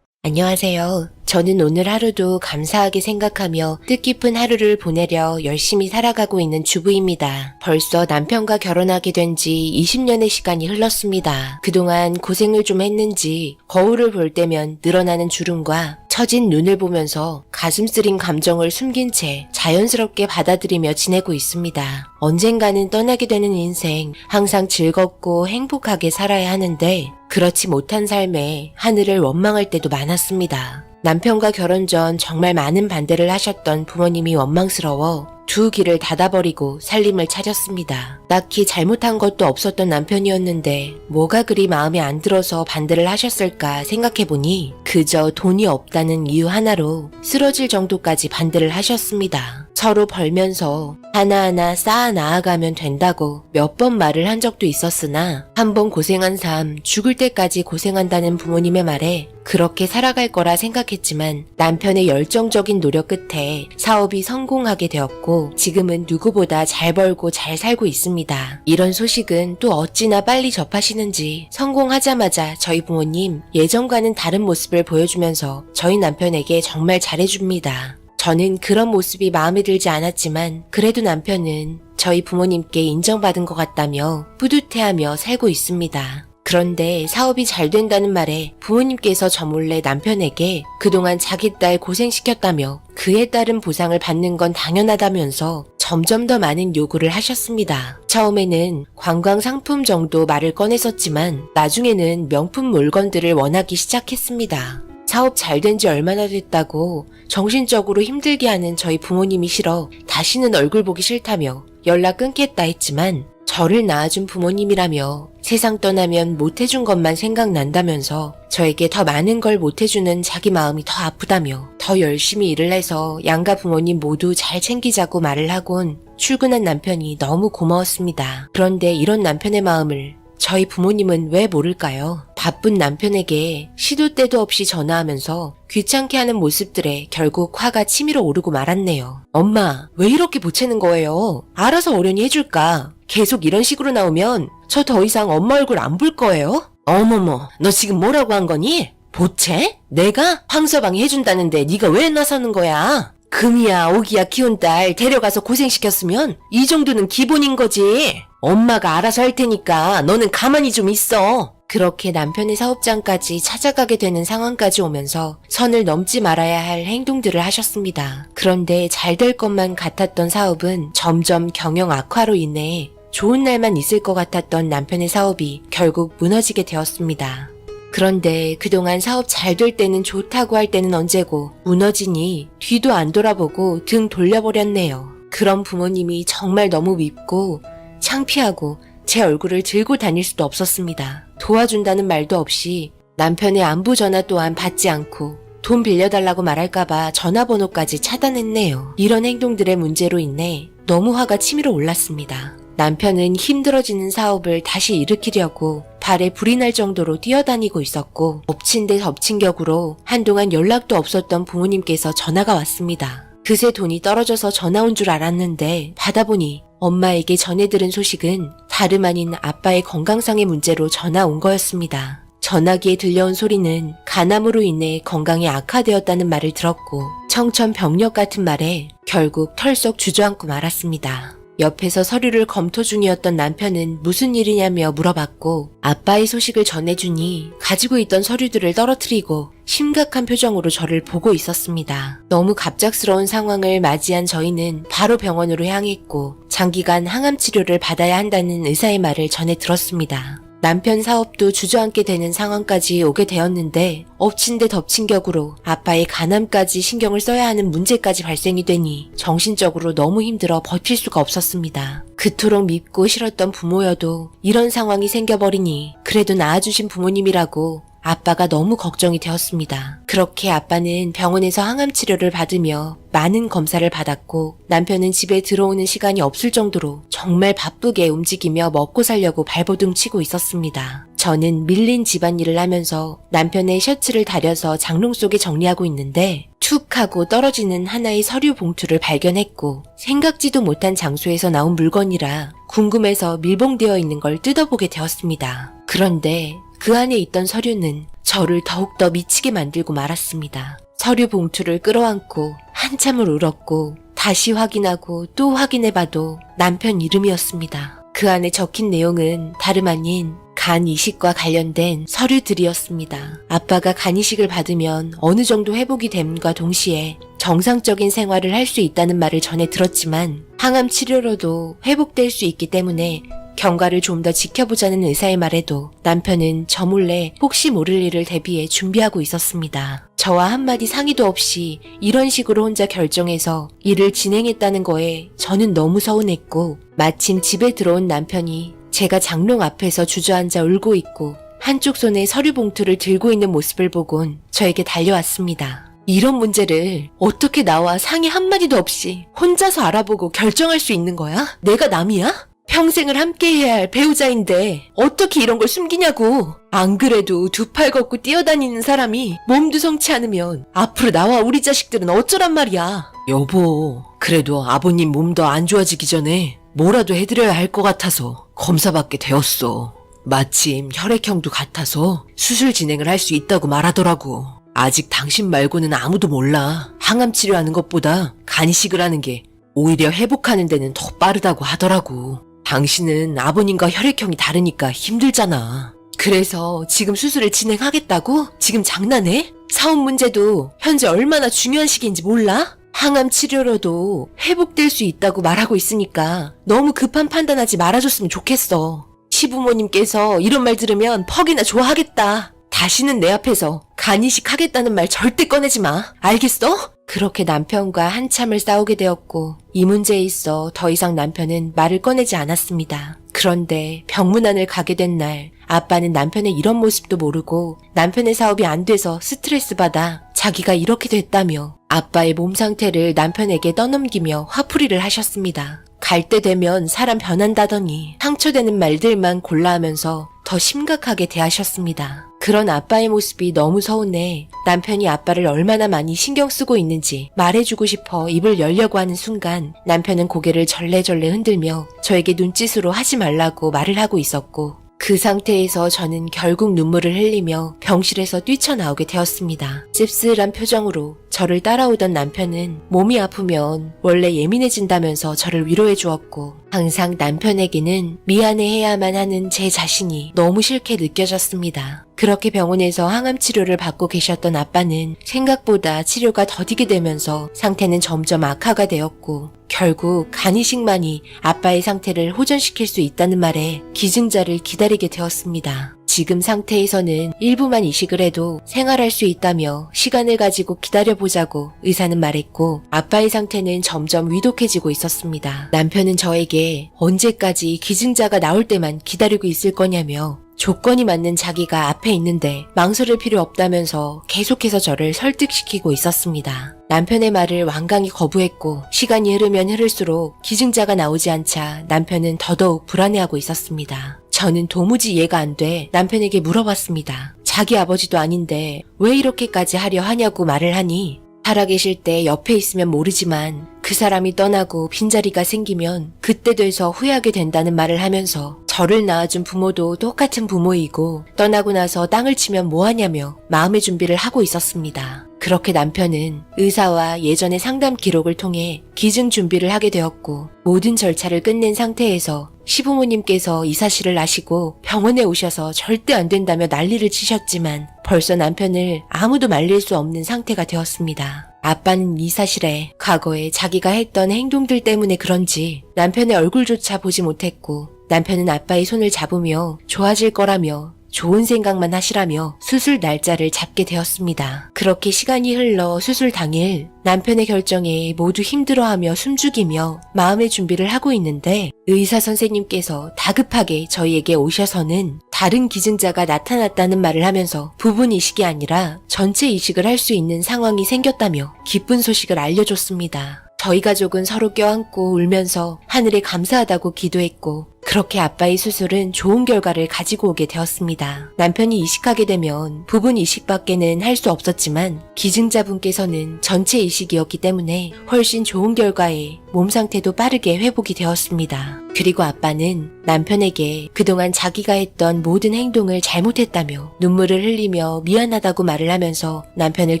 Speaker 3: 안녕하세요. 저는 오늘 하루도 감사하게 생각하며 뜻깊은 하루를 보내려 열심히 살아가고 있는 주부입니다. 벌써 남편과 결혼하게 된 지 20년의 시간이 흘렀습니다. 그동안 고생을 좀 했는지 거울을 볼 때면 늘어나는 주름과 처진 눈을 보면서 가슴 쓰린 감정을 숨긴 채 자연스럽게 받아들이며 지내고 있습니다. 언젠가는 떠나게 되는 인생, 항상 즐겁고 행복하게 살아야 하는데 그렇지 못한 삶에 하늘을 원망할 때도 많았습니다. 남편과 결혼 전 정말 많은 반대를 하셨던 부모님이 원망스러워 두 길을 닫아버리고 살림을 차렸습니다. 딱히 잘못한 것도 없었던 남편이었는데 뭐가 그리 마음에 안 들어서 반대를 하셨을까 생각해보니 그저 돈이 없다는 이유 하나로 쓰러질 정도까지 반대를 하셨습니다. 서로 벌면서 하나하나 쌓아 나아가면 된다고 몇 번 말을 한 적도 있었으나 한 번 고생한 삶 죽을 때까지 고생한다는 부모님의 말에 그렇게 살아갈 거라 생각했지만 남편의 열정적인 노력 끝에 사업이 성공하게 되었고 지금은 누구보다 잘 벌고 잘 살고 있습니다. 이런 소식은 또 어찌나 빨리 접하시는지 성공하자마자 저희 부모님 예전과는 다른 모습을 보여주면서 저희 남편에게 정말 잘해줍니다. 저는 그런 모습이 마음에 들지 않았지만 그래도 남편은 저희 부모님께 인정받은 것 같다며 뿌듯해하며 살고 있습니다. 그런데 사업이 잘 된다는 말에 부모님께서 저 몰래 남편에게 그동안 자기 딸 고생시켰다며 그에 따른 보상을 받는 건 당연하다면서 점점 더 많은 요구를 하셨습니다. 처음에는 관광 상품 정도 말을 꺼냈었지만 나중에는 명품 물건들을 원하기 시작했습니다. 사업 잘 된 지 얼마나 됐다고 정신적으로 힘들게 하는 저희 부모님이 싫어 다시는 얼굴 보기 싫다며 연락 끊겠다 했지만 저를 낳아준 부모님이라며 세상 떠나면 못해준 것만 생각난다면서 저에게 더 많은 걸 못해주는 자기 마음이 더 아프다며 더 열심히 일을 해서 양가 부모님 모두 잘 챙기자고 말을 하곤 출근한 남편이 너무 고마웠습니다. 그런데 이런 남편의 마음을 저희 부모님은 왜 모를까요? 바쁜 남편에게 시도 때도 없이 전화하면서 귀찮게 하는 모습들에 결국 화가 치밀어 오르고 말았네요. 엄마, 왜 이렇게 보채는 거예요? 알아서 어련히 해줄까? 계속 이런 식으로 나오면 저 더 이상 엄마 얼굴 안 볼 거예요? 어머머, 너 지금 뭐라고 한 거니? 보채? 내가? 황서방이 해준다는데 네가 왜 나서는 거야? 금이야 오기야 키운 딸 데려가서 고생시켰으면 이 정도는 기본인 거지. 엄마가 알아서 할 테니까 너는 가만히 좀 있어. 그렇게 남편의 사업장까지 찾아가게 되는 상황까지 오면서 선을 넘지 말아야 할 행동들을 하셨습니다. 그런데 잘 될 것만 같았던 사업은 점점 경영 악화로 인해 좋은 날만 있을 것 같았던 남편의 사업이 결국 무너지게 되었습니다. 그런데 그동안 사업 잘 될 때는 좋다고 할 때는 언제고 무너지니 뒤도 안 돌아보고 등 돌려버렸네요. 그런 부모님이 정말 너무 밉고 창피하고 제 얼굴을 들고 다닐 수도 없었습니다. 도와준다는 말도 없이 남편의 안부 전화 또한 받지 않고 돈 빌려달라고 말할까봐 전화번호까지 차단했네요. 이런 행동들의 문제로 인해 너무 화가 치밀어 올랐습니다. 남편은 힘들어지는 사업을 다시 일으키려고 발에 불이 날 정도로 뛰어다니고 있었고 엎친 데 덮친 격으로 한동안 연락도 없었던 부모님께서 전화가 왔습니다. 그새 돈이 떨어져서 전화 온 줄 알았는데 받아보니 엄마에게 전해들은 소식은 다름 아닌 아빠의 건강상의 문제로 전화 온 거였습니다. 전화기에 들려온 소리는 간암으로 인해 건강이 악화되었다는 말을 들었고 청천벽력 같은 말에 결국 털썩 주저앉고 말았습니다. 옆에서 서류를 검토 중이었던 남편은 무슨 일이냐며 물어봤고 아빠의 소식을 전해주니 가지고 있던 서류들을 떨어뜨리고 심각한 표정으로 저를 보고 있었습니다. 너무 갑작스러운 상황을 맞이한 저희는 바로 병원으로 향했고 장기간 항암 치료를 받아야 한다는 의사의 말을 전해 들었습니다. 남편 사업도 주저앉게 되는 상황까지 오게 되었는데 엎친 데 덮친 격으로 아빠의 간암까지 신경을 써야 하는 문제까지 발생이 되니 정신적으로 너무 힘들어 버틸 수가 없었습니다. 그토록 밉고 싫었던 부모여도 이런 상황이 생겨버리니 그래도 낳아주신 부모님이라고 아빠가 너무 걱정이 되었습니다. 그렇게 아빠는 병원에서 항암 치료를 받으며 많은 검사를 받았고 남편은 집에 들어오는 시간이 없을 정도로 정말 바쁘게 움직이며 먹고 살려고 발버둥 치고 있었습니다. 저는 밀린 집안일을 하면서 남편의 셔츠를 다려서 장롱 속에 정리하고 있는데 툭 하고 떨어지는 하나의 서류 봉투를 발견했고 생각지도 못한 장소에서 나온 물건이라 궁금해서 밀봉되어 있는 걸 뜯어보게 되었습니다. 그런데 그 안에 있던 서류는 저를 더욱더 미치게 만들고 말았습니다. 서류 봉투를 끌어안고 한참을 울었고 다시 확인하고 또 확인해봐도 남편 이름이었습니다. 그 안에 적힌 내용은 다름 아닌 간 이식과 관련된 서류들이었습니다. 아빠가 간 이식을 받으면 어느 정도 회복이 됨과 동시에 정상적인 생활을 할 수 있다는 말을 전해 들었지만 항암 치료로도 회복될 수 있기 때문에 경과를 좀 더 지켜보자는 의사의 말에도 남편은 저 몰래 혹시 모를 일을 대비해 준비하고 있었습니다. 저와 한마디 상의도 없이 이런 식으로 혼자 결정해서 일을 진행했다는 거에 저는 너무 서운했고 마침 집에 들어온 남편이 제가 장롱 앞에서 주저앉아 울고 있고 한쪽 손에 서류 봉투를 들고 있는 모습을 보곤 저에게 달려왔습니다. 이런 문제를 어떻게 나와 상의 한마디도 없이 혼자서 알아보고 결정할 수 있는 거야? 내가 남이야? 평생을 함께해야 할 배우자인데 어떻게 이런 걸 숨기냐고. 안 그래도 두 팔 걷고 뛰어다니는 사람이 몸도 성치 않으면 앞으로 나와 우리 자식들은 어쩌란 말이야. 여보, 그래도 아버님 몸 더 안 좋아지기 전에 뭐라도 해드려야 할 것 같아서 검사받게 되었어. 마침 혈액형도 같아서 수술 진행을 할 수 있다고 말하더라고. 아직 당신 말고는 아무도 몰라. 항암 치료하는 것보다 간 이식을 하는 게 오히려 회복하는 데는 더 빠르다고 하더라고. 당신은 아버님과 혈액형이 다르니까 힘들잖아. 그래서 지금 수술을 진행하겠다고? 지금 장난해? 사업 문제도 현재 얼마나 중요한 시기인지 몰라? 항암 치료로도 회복될 수 있다고 말하고 있으니까 너무 급한 판단하지 말아줬으면 좋겠어. 시부모님께서 이런 말 들으면 퍽이나 좋아하겠다. 다시는 내 앞에서 간 이식하겠다는 말 절대 꺼내지 마. 알겠어? 그렇게 남편과 한참을 싸우게 되었고 이 문제에 있어 더 이상 남편은 말을 꺼내지 않았습니다. 그런데 병문안을 가게 된 날 아빠는 남편의 이런 모습도 모르고 남편의 사업이 안 돼서 스트레스 받아 자기가 이렇게 됐다며 아빠의 몸 상태를 남편에게 떠넘기며 화풀이를 하셨습니다. 갈 때 되면 사람 변한다더니 상처되는 말들만 골라하면서 더 심각하게 대하셨습니다. 그런 아빠의 모습이 너무 서운해 남편이 아빠를 얼마나 많이 신경 쓰고 있는지 말해주고 싶어 입을 열려고 하는 순간 남편은 고개를 절레절레 흔들며 저에게 눈짓으로 하지 말라고 말을 하고 있었고 그 상태에서 저는 결국 눈물을 흘리며 병실에서 뛰쳐나오게 되었습니다. 씁쓸한 표정으로 저를 따라오던 남편은 몸이 아프면 원래 예민해진다면서 저를 위로해 주었고 항상 남편에게는 미안해해야만 하는 제 자신이 너무 싫게 느껴졌습니다. 그렇게 병원에서 항암 치료를 받고 계셨던 아빠는 생각보다 치료가 더디게 되면서 상태는 점점 악화가 되었고 결국 간이식만이 아빠의 상태를 호전시킬 수 있다는 말에 기증자를 기다리게 되었습니다. 지금 상태에서는 일부만 이식을 해도 생활할 수 있다며 시간을 가지고 기다려보자고 의사는 말했고 아빠의 상태는 점점 위독해지고 있었습니다. 남편은 저에게 언제까지 기증자가 나올 때만 기다리고 있을 거냐며 조건이 맞는 자기가 앞에 있는데 망설일 필요 없다면서 계속해서 저를 설득시키고 있었습니다. 남편의 말을 완강히 거부했고 시간이 흐르면 흐를수록 기증자가 나오지 않자 남편은 더더욱 불안해하고 있었습니다. 저는 도무지 이해가 안 돼 남편에게 물어봤습니다. 자기 아버지도 아닌데 왜 이렇게까지 하려 하냐고 말을 하니 살아계실 때 옆에 있으면 모르지만 그 사람이 떠나고 빈자리가 생기면 그때 돼서 후회하게 된다는 말을 하면서 저를 낳아준 부모도 똑같은 부모이고 떠나고 나서 땅을 치면 뭐하냐며 마음의 준비를 하고 있었습니다. 그렇게 남편은 의사와 예전의 상담 기록을 통해 기증 준비를 하게 되었고 모든 절차를 끝낸 상태에서 시부모님께서 이 사실을 아시고 병원에 오셔서 절대 안 된다며 난리를 치셨지만 벌써 남편을 아무도 말릴 수 없는 상태가 되었습니다. 아빠는 이 사실에 과거에 자기가 했던 행동들 때문에 그런지 남편의 얼굴조차 보지 못했고 남편은 아빠의 손을 잡으며 좋아질 거라며 좋은 생각만 하시라며 수술 날짜를 잡게 되었습니다. 그렇게 시간이 흘러 수술 당일 남편의 결정에 모두 힘들어하며 숨죽이며 마음의 준비를 하고 있는데 의사 선생님께서 다급하게 저희에게 오셔서는 다른 기증자가 나타났다는 말을 하면서 부분 이식이 아니라 전체 이식을 할 수 있는 상황이 생겼다며 기쁜 소식을 알려줬습니다. 저희 가족은 서로 껴안고 울면서 하늘에 감사하다고 기도했고 그렇게 아빠의 수술은 좋은 결과를 가지고 오게 되었습니다. 남편이 이식하게 되면 부분 이식밖에는 할 수 없었지만 기증자분께서는 전체 이식이었기 때문에 훨씬 좋은 결과에 몸 상태도 빠르게 회복이 되었습니다. 그리고 아빠는 남편에게 그동안 자기가 했던 모든 행동을 잘못했다며 눈물을 흘리며 미안하다고 말을 하면서 남편을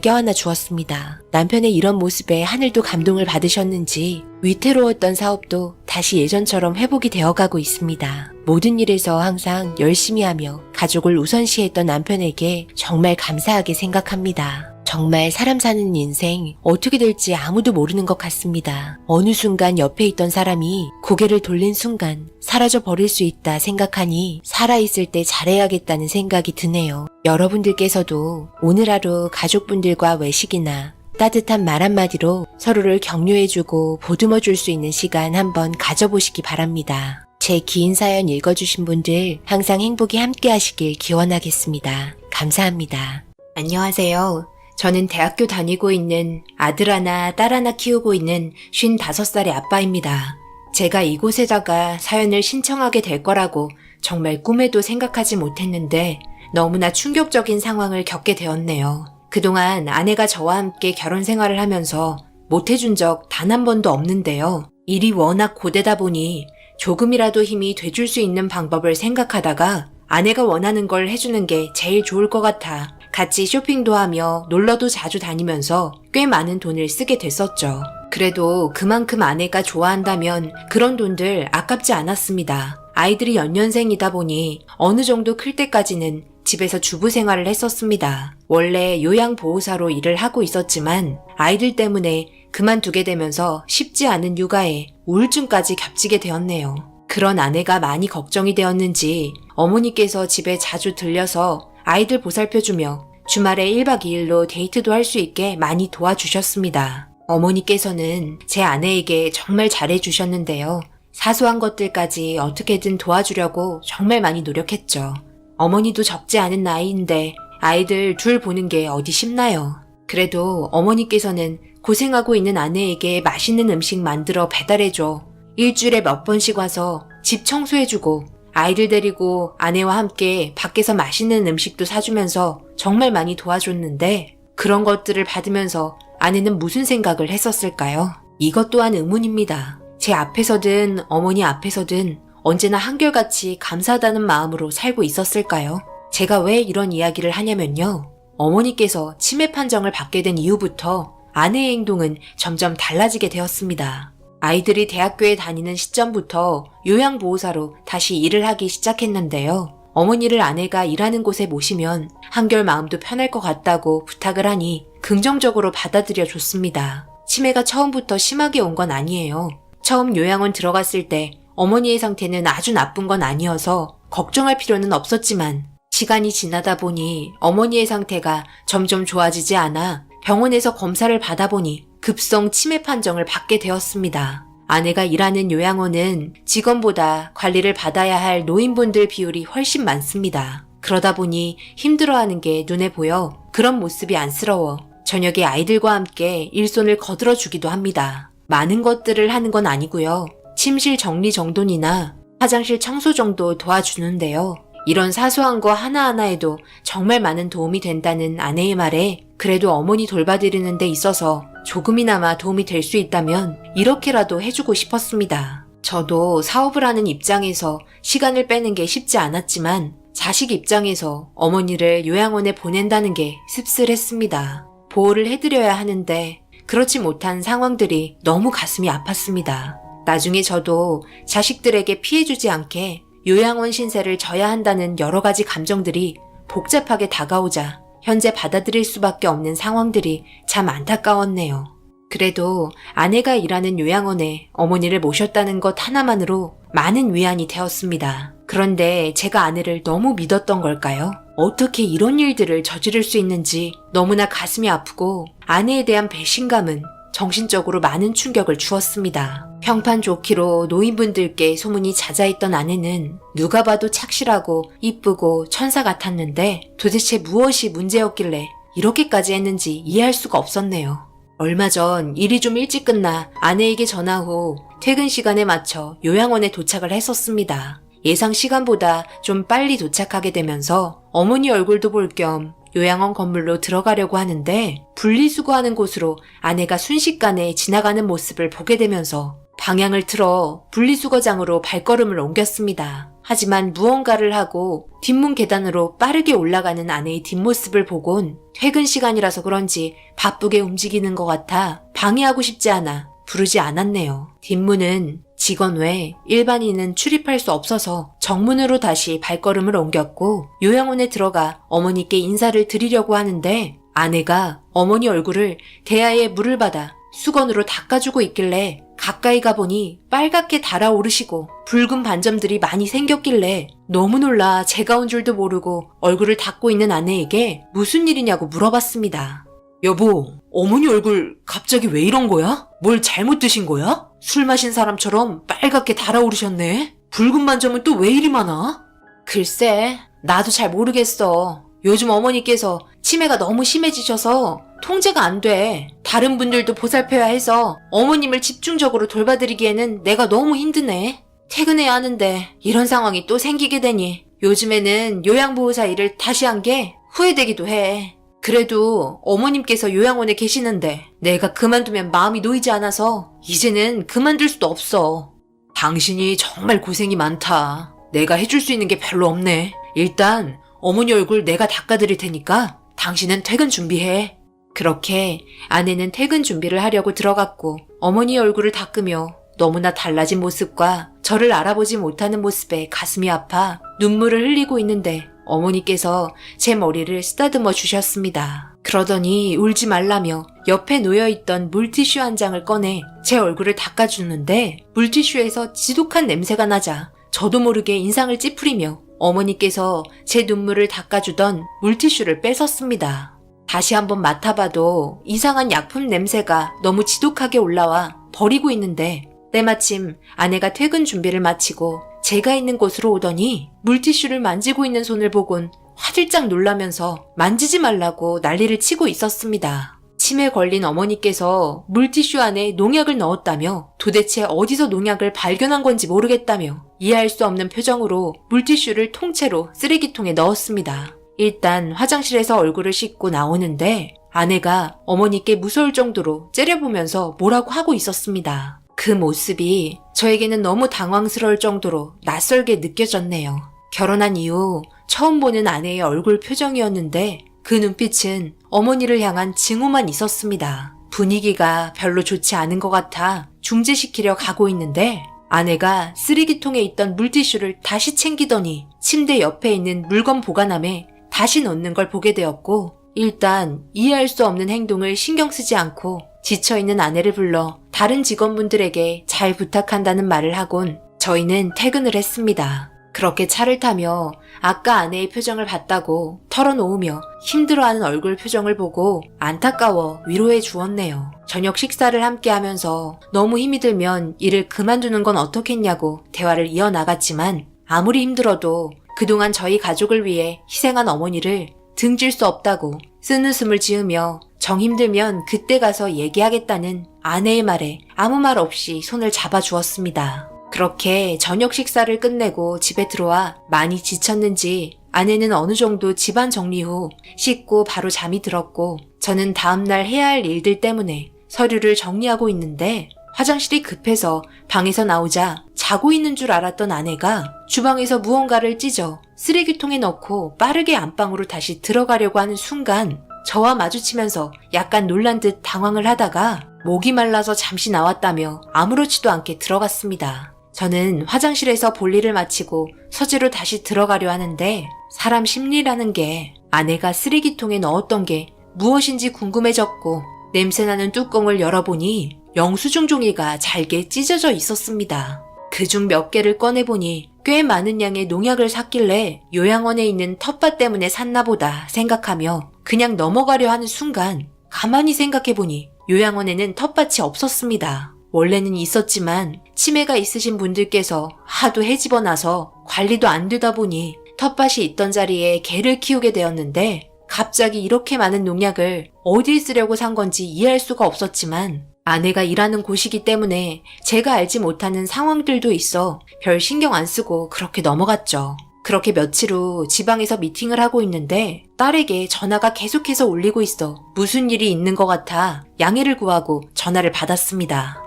Speaker 3: 껴안아 주었습니다. 남편의 이런 모습에 하늘도 감동을 받으셨는지 위태로웠던 사업도 다시 예전처럼 회복이 되어가고 있습니다. 모든 일에서 항상 열심히 하며 가족을 우선시했던 남편에게 정말 감사하게 생각합니다. 정말 사람 사는 인생 어떻게 될지 아무도 모르는 것 같습니다. 어느 순간 옆에 있던 사람이 고개를 돌린 순간 사라져 버릴 수 있다 생각하니 살아있을 때 잘해야겠다는 생각이 드네요. 여러분들께서도 오늘 하루 가족분들과 외식이나 따뜻한 말 한마디로 서로를 격려해주고 보듬어줄 수 있는 시간 한번 가져보시기 바랍니다. 제 긴 사연 읽어주신 분들 항상 행복이 함께 하시길 기원하겠습니다. 감사합니다. 안녕하세요. 저는 대학교 다니고 있는 아들 하나, 딸 하나 키우고 있는 55살의 아빠입니다. 제가 이곳에다가 사연을 신청하게 될 거라고 정말 꿈에도 생각하지 못했는데 너무나 충격적인 상황을 겪게 되었네요. 그동안 아내가 저와 함께 결혼 생활을 하면서 못해준 적 단 한 번도 없는데요. 일이 워낙 고되다 보니 조금이라도 힘이 돼줄 수 있는 방법을 생각하다가 아내가 원하는 걸 해주는 게 제일 좋을 것 같아 같이 쇼핑도 하며 놀러도 자주 다니면서 꽤 많은 돈을 쓰게 됐었죠. 그래도 그만큼 아내가 좋아한다면 그런 돈들 아깝지 않았습니다. 아이들이 연년생이다 보니 어느 정도 클 때까지는 집에서 주부 생활을 했었습니다. 원래 요양보호사로 일을 하고 있었지만 아이들 때문에 그만두게 되면서 쉽지 않은 육아에 우울증까지 겹치게 되었네요. 그런 아내가 많이 걱정이 되었는지 어머니께서 집에 자주 들려서 아이들 보살펴주며 주말에 1박 2일로 데이트도 할 수 있게 많이 도와주셨습니다. 어머니께서는 제 아내에게 정말 잘해주셨는데요. 사소한 것들까지 어떻게든 도와주려고 정말 많이 노력했죠. 어머니도 적지 않은 나이인데 아이들 둘 보는 게 어디 쉽나요? 그래도 어머니께서는 고생하고 있는 아내에게 맛있는 음식 만들어 배달해줘. 일주일에 몇 번씩 와서 집 청소해주고 아이들 데리고 아내와 함께 밖에서 맛있는 음식도 사주면서 정말 많이 도와줬는데 그런 것들을 받으면서 아내는 무슨 생각을 했었을까요? 이것 또한 의문입니다. 제 앞에서든 어머니 앞에서든 언제나 한결같이 감사하다는 마음으로 살고 있었을까요? 제가 왜 이런 이야기를 하냐면요. 어머니께서 치매 판정을 받게 된 이후부터 아내의 행동은 점점 달라지게 되었습니다. 아이들이 대학교에 다니는 시점부터 요양보호사로 다시 일을 하기 시작했는데요. 어머니를 아내가 일하는 곳에 모시면 한결 마음도 편할 것 같다고 부탁을 하니 긍정적으로 받아들여 줬습니다. 치매가 처음부터 심하게 온 건 아니에요. 처음 요양원 들어갔을 때 어머니의 상태는 아주 나쁜 건 아니어서 걱정할 필요는 없었지만 시간이 지나다 보니 어머니의 상태가 점점 좋아지지 않아 병원에서 검사를 받아보니 급성 치매 판정을 받게 되었습니다. 아내가 일하는 요양원은 직원보다 관리를 받아야 할 노인분들 비율이 훨씬 많습니다. 그러다 보니 힘들어하는 게 눈에 보여 그런 모습이 안쓰러워 저녁에 아이들과 함께 일손을 거들어 주기도 합니다. 많은 것들을 하는 건 아니고요. 침실 정리 정돈이나 화장실 청소 정도 도와주는데요. 이런 사소한 거 하나하나에도 정말 많은 도움이 된다는 아내의 말에 그래도 어머니 돌봐드리는 데 있어서 조금이나마 도움이 될 수 있다면 이렇게라도 해주고 싶었습니다. 저도 사업을 하는 입장에서 시간을 빼는 게 쉽지 않았지만 자식 입장에서 어머니를 요양원에 보낸다는 게 씁쓸했습니다. 보호를 해드려야 하는데 그렇지 못한 상황들이 너무 가슴이 아팠습니다. 나중에 저도 자식들에게 피해주지 않게 요양원 신세를 져야 한다는 여러 가지 감정들이 복잡하게 다가오자 현재 받아들일 수밖에 없는 상황들이 참 안타까웠네요. 그래도 아내가 일하는 요양원에 어머니를 모셨다는 것 하나만으로 많은 위안이 되었습니다. 그런데 제가 아내를 너무 믿었던 걸까요? 어떻게 이런 일들을 저지를 수 있는지 너무나 가슴이 아프고 아내에 대한 배신감은 정신적으로 많은 충격을 주었습니다. 평판 좋기로 노인분들께 소문이 잦아있던 아내는 누가 봐도 착실하고 이쁘고 천사 같았는데 도대체 무엇이 문제였길래 이렇게까지 했는지 이해할 수가 없었네요. 얼마 전 일이 좀 일찍 끝나 아내에게 전화 후 퇴근 시간에 맞춰 요양원에 도착을 했었습니다. 예상 시간보다 좀 빨리 도착하게 되면서 어머니 얼굴도 볼 겸 요양원 건물로 들어가려고 하는데 분리수거하는 곳으로 아내가 순식간에 지나가는 모습을 보게 되면서 방향을 틀어 분리수거장으로 발걸음을 옮겼습니다. 하지만 무언가를 하고 뒷문 계단으로 빠르게 올라가는 아내의 뒷모습을 보곤 퇴근 시간이라서 그런지 바쁘게 움직이는 것 같아 방해하고 싶지 않아 부르지 않았네요. 뒷문은 직원 외 일반인은 출입할 수 없어서 정문으로 다시 발걸음을 옮겼고 요양원에 들어가 어머니께 인사를 드리려고 하는데 아내가 어머니 얼굴을 대야에 물을 받아 수건으로 닦아주고 있길래 가까이 가보니 빨갛게 달아오르시고 붉은 반점들이 많이 생겼길래 너무 놀라 제가 온 줄도 모르고 얼굴을 닦고 있는 아내에게 무슨 일이냐고 물어봤습니다.
Speaker 2: 여보, 어머니 얼굴 갑자기 왜 이런 거야? 뭘 잘못 드신 거야? 술 마신 사람처럼 빨갛게 달아오르셨네? 붉은 반점은 또 왜 이리 많아?
Speaker 3: 글쎄, 나도 잘 모르겠어. 요즘 어머니께서 치매가 너무 심해지셔서 통제가 안 돼. 다른 분들도 보살펴야 해서 어머님을 집중적으로 돌봐드리기에는 내가 너무 힘드네. 퇴근해야 하는데 이런 상황이 또 생기게 되니 요즘에는 요양보호사 일을 다시 한 게 후회되기도 해. 그래도 어머님께서 요양원에 계시는데 내가 그만두면 마음이 놓이지 않아서 이제는 그만둘 수도 없어.
Speaker 2: 당신이 정말 고생이 많다. 내가 해줄 수 있는 게 별로 없네. 일단 어머니 얼굴 내가 닦아드릴 테니까 당신은 퇴근 준비해.
Speaker 3: 그렇게 아내는 퇴근 준비를 하려고 들어갔고 어머니 얼굴을 닦으며 너무나 달라진 모습과 저를 알아보지 못하는 모습에 가슴이 아파 눈물을 흘리고 있는데 어머니께서 제 머리를 쓰다듬어 주셨습니다. 그러더니 울지 말라며 옆에 놓여있던 물티슈 한 장을 꺼내 제 얼굴을 닦아주는데 물티슈에서 지독한 냄새가 나자 저도 모르게 인상을 찌푸리며 어머니께서 제 눈물을 닦아주던 물티슈를 뺏었습니다. 다시 한번 맡아봐도 이상한 약품 냄새가 너무 지독하게 올라와 버리고 있는데 때마침 아내가 퇴근 준비를 마치고 제가 있는 곳으로 오더니 물티슈를 만지고 있는 손을 보곤 화들짝 놀라면서 만지지 말라고 난리를 치고 있었습니다. 침에 걸린 어머니께서 물티슈 안에 농약을 넣었다며 도대체 어디서 농약을 발견한 건지 모르겠다며 이해할 수 없는 표정으로 물티슈를 통째로 쓰레기통에 넣었습니다. 일단 화장실에서 얼굴을 씻고 나오는데 아내가 어머니께 무서울 정도로 째려보면서 뭐라고 하고 있었습니다. 그 모습이 저에게는 너무 당황스러울 정도로 낯설게 느껴졌네요. 결혼한 이후 처음 보는 아내의 얼굴 표정이었는데 그 눈빛은 어머니를 향한 증오만 있었습니다. 분위기가 별로 좋지 않은 것 같아 중재시키려 가고 있는데 아내가 쓰레기통에 있던 물티슈를 다시 챙기더니 침대 옆에 있는 물건 보관함에 다시 넣는 걸 보게 되었고 일단 이해할 수 없는 행동을 신경 쓰지 않고 지쳐있는 아내를 불러 다른 직원분들에게 잘 부탁한다는 말을 하곤 저희는 퇴근을 했습니다. 그렇게 차를 타며 아까 아내의 표정을 봤다고 털어놓으며 힘들어하는 얼굴 표정을 보고 안타까워 위로해 주었네요. 저녁 식사를 함께 하면서 너무 힘이 들면 일을 그만두는 건 어떻겠냐고 대화를 이어나갔지만 아무리 힘들어도 그동안 저희 가족을 위해 희생한 어머니를 등질 수 없다고 쓴웃음을 지으며 정 힘들면 그때 가서 얘기하겠다는 아내의 말에 아무 말 없이 손을 잡아주었습니다. 그렇게 저녁 식사를 끝내고 집에 들어와 많이 지쳤는지 아내는 어느 정도 집안 정리 후 씻고 바로 잠이 들었고 저는 다음날 해야 할 일들 때문에 서류를 정리하고 있는데 화장실이 급해서 방에서 나오자 자고 있는 줄 알았던 아내가 주방에서 무언가를 찢어 쓰레기통에 넣고 빠르게 안방으로 다시 들어가려고 하는 순간 저와 마주치면서 약간 놀란 듯 당황을 하다가 목이 말라서 잠시 나왔다며 아무렇지도 않게 들어갔습니다. 저는 화장실에서 볼일을 마치고 서재로 다시 들어가려 하는데 사람 심리라는 게 아내가 쓰레기통에 넣었던 게 무엇인지 궁금해졌고 냄새나는 뚜껑을 열어보니 영수증 종이가 잘게 찢어져 있었습니다. 그중 몇 개를 꺼내보니 꽤 많은 양의 농약을 샀길래 요양원에 있는 텃밭 때문에 샀나 보다 생각하며 그냥 넘어가려 하는 순간 가만히 생각해보니 요양원에는 텃밭이 없었습니다. 원래는 있었지만 치매가 있으신 분들께서 하도 헤집어 놔서 관리도 안 되다 보니 텃밭이 있던 자리에 개를 키우게 되었는데 갑자기 이렇게 많은 농약을 어디에 쓰려고 산 건지 이해할 수가 없었지만 아내가 일하는 곳이기 때문에 제가 알지 못하는 상황들도 있어 별 신경 안 쓰고 그렇게 넘어갔죠. 그렇게 며칠 후 지방에서 미팅을 하고 있는데 딸에게 전화가 계속해서 울리고 있어 무슨 일이 있는 것 같아 양해를 구하고 전화를 받았습니다.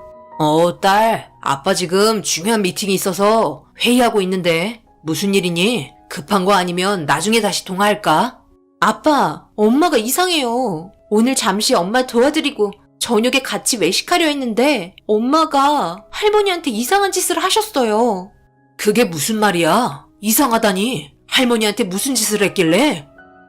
Speaker 2: 딸, 아빠 지금 중요한 미팅이 있어서 회의하고 있는데 무슨 일이니? 급한 거 아니면 나중에 다시 통화할까?
Speaker 3: 아빠, 엄마가 이상해요. 오늘 잠시 엄마 도와드리고 저녁에 같이 외식하려 했는데 엄마가 할머니한테 이상한 짓을 하셨어요.
Speaker 2: 그게 무슨 말이야? 이상하다니. 할머니한테 무슨 짓을 했길래?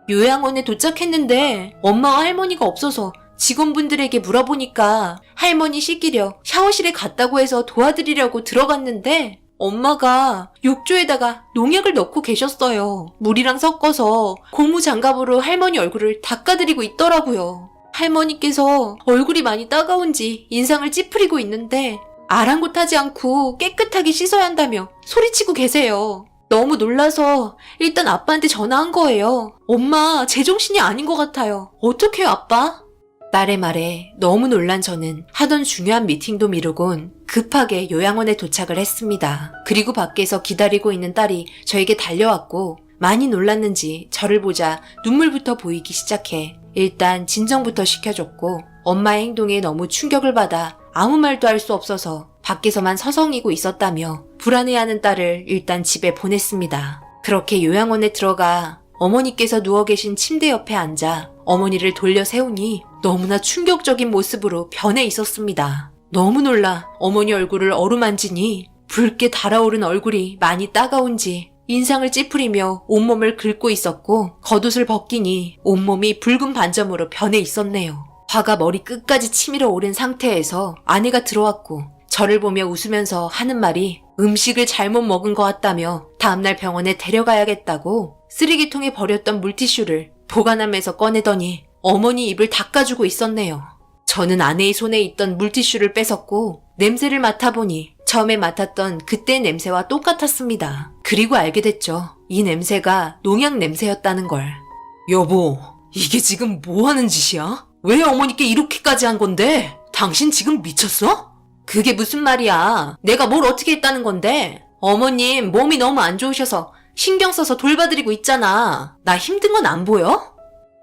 Speaker 3: 요양원에 도착했는데 엄마와 할머니가 없어서 직원분들에게 물어보니까 할머니 씻기려 샤워실에 갔다고 해서 도와드리려고 들어갔는데 엄마가 욕조에다가 농약을 넣고 계셨어요. 물이랑 섞어서 고무장갑으로 할머니 얼굴을 닦아드리고 있더라고요. 할머니께서 얼굴이 많이 따가운지 인상을 찌푸리고 있는데 아랑곳하지 않고 깨끗하게 씻어야 한다며 소리치고 계세요. 너무 놀라서 일단 아빠한테 전화한 거예요. 엄마 제정신이 아닌 것 같아요. 어떡해요 아빠? 딸의 말에 너무 놀란 저는 하던 중요한 미팅도 미루곤 급하게 요양원에 도착을 했습니다. 그리고 밖에서 기다리고 있는 딸이 저에게 달려왔고 많이 놀랐는지 저를 보자 눈물부터 보이기 시작해 일단 진정부터 시켜줬고 엄마의 행동에 너무 충격을 받아 아무 말도 할 수 없어서 밖에서만 서성이고 있었다며 불안해하는 딸을 일단 집에 보냈습니다. 그렇게 요양원에 들어가 어머니께서 누워 계신 침대 옆에 앉아 어머니를 돌려 세우니 너무나 충격적인 모습으로 변해 있었습니다. 너무 놀라 어머니 얼굴을 어루만지니 붉게 달아오른 얼굴이 많이 따가운지 인상을 찌푸리며 온몸을 긁고 있었고 겉옷을 벗기니 온몸이 붉은 반점으로 변해 있었네요. 화가 머리 끝까지 치밀어 오른 상태에서 아내가 들어왔고 저를 보며 웃으면서 하는 말이 음식을 잘못 먹은 것 같다며 다음날 병원에 데려가야겠다고 쓰레기통에 버렸던 물티슈를 보관함에서 꺼내더니 어머니 입을 닦아주고 있었네요. 저는 아내의 손에 있던 물티슈를 뺏었고 냄새를 맡아보니 처음에 맡았던 그때 냄새와 똑같았습니다. 그리고 알게 됐죠. 이 냄새가 농약 냄새였다는 걸.
Speaker 2: 여보, 이게 지금 뭐 하는 짓이야? 왜 어머니께 이렇게까지 한 건데? 당신 지금 미쳤어?
Speaker 3: 그게 무슨 말이야. 내가 뭘 어떻게 했다는 건데? 어머님 몸이 너무 안 좋으셔서 신경 써서 돌봐드리고 있잖아. 나 힘든 건 안 보여?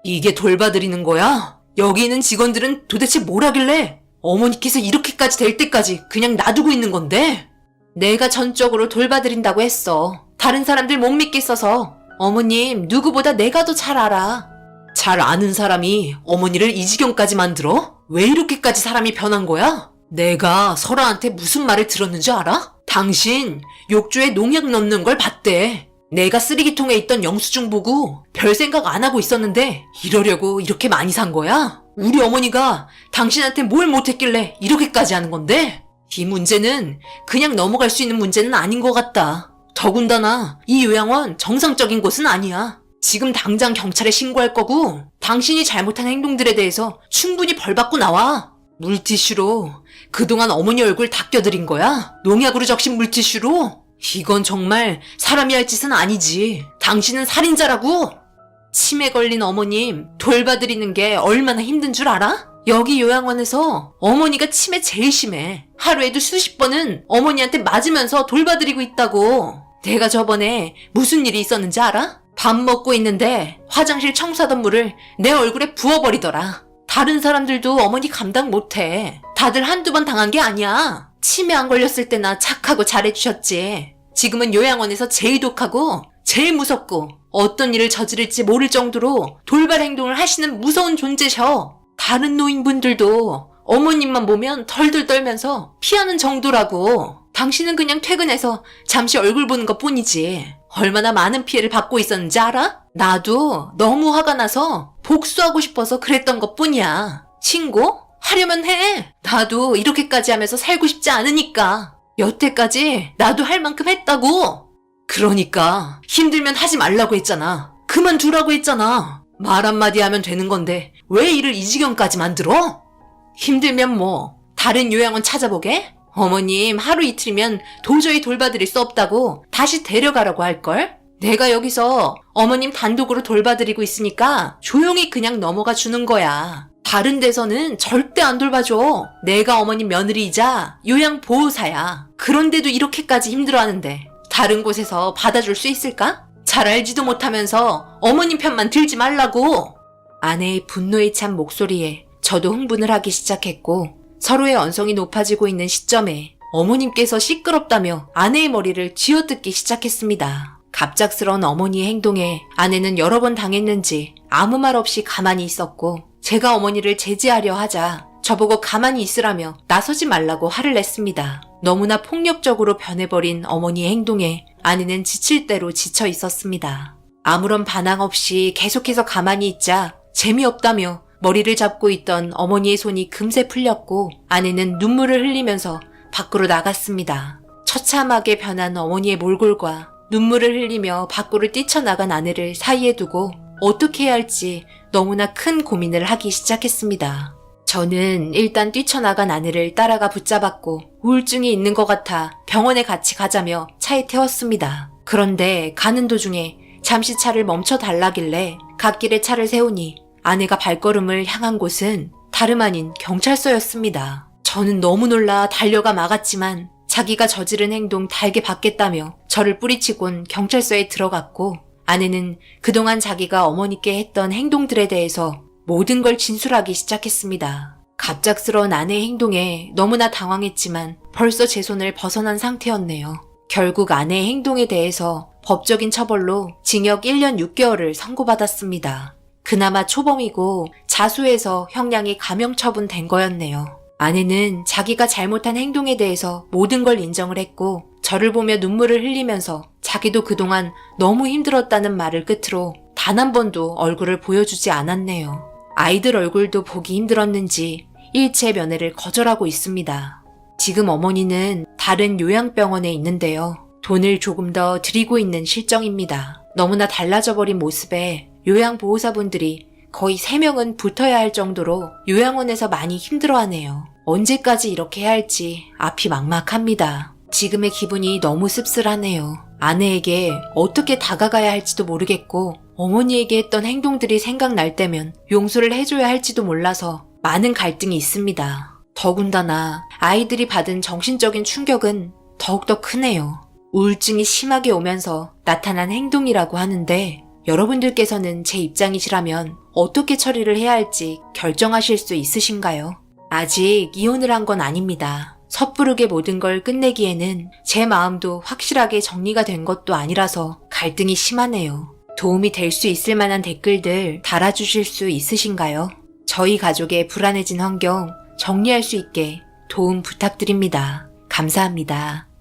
Speaker 2: 이게 돌봐드리는 거야? 여기 있는 직원들은 도대체 뭘 하길래 어머니께서 이렇게까지 될 때까지 그냥 놔두고 있는 건데?
Speaker 3: 내가 전적으로 돌봐드린다고 했어. 다른 사람들 못 믿겠어서. 어머님 누구보다 내가 더 잘 알아.
Speaker 2: 잘 아는 사람이 어머니를 이 지경까지 만들어? 왜 이렇게까지 사람이 변한 거야? 내가 설아한테 무슨 말을 들었는지 알아? 당신 욕조에 농약 넣는 걸 봤대. 내가 쓰레기통에 있던 영수증 보고 별 생각 안 하고 있었는데 이러려고 이렇게 많이 산 거야? 우리 어머니가 당신한테 뭘 못했길래 이렇게까지 하는 건데? 이 문제는 그냥 넘어갈 수 있는 문제는 아닌 것 같다. 더군다나 이 요양원 정상적인 곳은 아니야. 지금 당장 경찰에 신고할 거고 당신이 잘못한 행동들에 대해서 충분히 벌 받고 나와. 물티슈로 그동안 어머니 얼굴 닦여드린 거야? 농약으로 적신 물티슈로? 이건 정말 사람이 할 짓은 아니지. 당신은 살인자라고? 치매 걸린 어머님 돌봐드리는 게 얼마나 힘든 줄 알아? 여기 요양원에서 어머니가 치매 제일 심해. 하루에도 수십 번은 어머니한테 맞으면서 돌봐드리고 있다고. 내가 저번에 무슨 일이 있었는지 알아? 밥 먹고 있는데 화장실 청소하던 물을 내 얼굴에 부어버리더라. 다른 사람들도 어머니 감당 못해. 다들 한두 번 당한 게 아니야. 치매 안 걸렸을 때나 착하고 잘해주셨지. 지금은 요양원에서 제일 독하고 제일 무섭고 어떤 일을 저지를지 모를 정도로 돌발 행동을 하시는 무서운 존재셔. 다른 노인분들도 어머님만 보면 덜덜 떨면서 피하는 정도라고. 당신은 그냥 퇴근해서 잠시 얼굴 보는 것 뿐이지. 얼마나 많은 피해를 받고 있었는지 알아? 나도 너무 화가 나서 복수하고 싶어서 그랬던 것 뿐이야. 신고? 하려면 해. 나도 이렇게까지 하면서 살고 싶지 않으니까. 여태까지 나도 할 만큼 했다고. 그러니까 힘들면 하지 말라고 했잖아. 그만두라고 했잖아. 말 한마디 하면 되는 건데 왜 일을 이 지경까지 만들어? 힘들면 뭐 다른 요양원 찾아보게? 어머님 하루 이틀이면 도저히 돌봐드릴 수 없다고 다시 데려가라고 할걸? 내가 여기서 어머님 단독으로 돌봐드리고 있으니까 조용히 그냥 넘어가 주는 거야. 다른 데서는 절대 안 돌봐줘. 내가 어머님 며느리이자 요양보호사야. 그런데도 이렇게까지 힘들어하는데 다른 곳에서 받아줄 수 있을까? 잘 알지도 못하면서 어머님 편만 들지 말라고. 아내의 분노에 찬 목소리에 저도 흥분을 하기 시작했고 서로의 언성이 높아지고 있는 시점에 어머님께서 시끄럽다며 아내의 머리를 쥐어뜯기 시작했습니다. 갑작스러운 어머니의 행동에 아내는 여러 번 당했는지 아무 말 없이 가만히 있었고 제가 어머니를 제지하려 하자 저보고 가만히 있으라며 나서지 말라고 화를 냈습니다. 너무나 폭력적으로 변해버린 어머니의 행동에 아내는 지칠 대로 지쳐 있었습니다. 아무런 반항 없이 계속해서 가만히 있자 재미없다며 머리를 잡고 있던 어머니의 손이 금세 풀렸고 아내는 눈물을 흘리면서 밖으로 나갔습니다. 처참하게 변한 어머니의 몰골과 눈물을 흘리며 밖으로 뛰쳐나간 아내를 사이에 두고 어떻게 해야 할지 너무나 큰 고민을 하기 시작했습니다. 저는 일단 뛰쳐나간 아내를 따라가 붙잡았고 우울증이 있는 것 같아 병원에 같이 가자며 차에 태웠습니다. 그런데 가는 도중에 잠시 차를 멈춰 달라길래 갓길에 차를 세우니 아내가 발걸음을 향한 곳은 다름 아닌 경찰서였습니다. 저는 너무 놀라 달려가 막았지만 자기가 저지른 행동 달게 받겠다며 저를 뿌리치곤 경찰서에 들어갔고 아내는 그동안 자기가 어머니께 했던 행동들에 대해서 모든 걸 진술하기 시작했습니다. 갑작스러운 아내의 행동에 너무나 당황했지만 벌써 제 손을 벗어난 상태였네요. 결국 아내의 행동에 대해서 법적인 처벌로 징역 1년 6개월을 선고받았습니다. 그나마 초범이고 자수해서 형량이 감형 처분된 거였네요. 아내는 자기가 잘못한 행동에 대해서 모든 걸 인정을 했고 저를 보며 눈물을 흘리면서 자기도 그동안 너무 힘들었다는 말을 끝으로 단 한 번도 얼굴을 보여주지 않았네요. 아이들 얼굴도 보기 힘들었는지 일체 면회를 거절하고 있습니다. 지금 어머니는 다른 요양병원에 있는데요. 돈을 조금 더 드리고 있는 실정입니다. 너무나 달라져 버린 모습에 요양보호사분들이 거의 3명은 붙어야 할 정도로 요양원에서 많이 힘들어하네요. 언제까지 이렇게 해야 할지 앞이 막막합니다. 지금의 기분이 너무 씁쓸하네요. 아내에게 어떻게 다가가야 할지도 모르겠고 어머니에게 했던 행동들이 생각날 때면 용서를 해줘야 할지도 몰라서 많은 갈등이 있습니다. 더군다나 아이들이 받은 정신적인 충격은 더욱더 크네요. 우울증이 심하게 오면서 나타난 행동이라고 하는데 여러분들께서는 제 입장이시라면 어떻게 처리를 해야 할지 결정하실 수 있으신가요? 아직 이혼을 한 건 아닙니다. 섣부르게 모든 걸 끝내기에는 제 마음도 확실하게 정리가 된 것도 아니라서 갈등이 심하네요. 도움이 될 수 있을 만한 댓글들 달아주실 수 있으신가요? 저희 가족의 불안해진 환경 정리할 수 있게
Speaker 3: 도움 부탁드립니다. 감사합니다.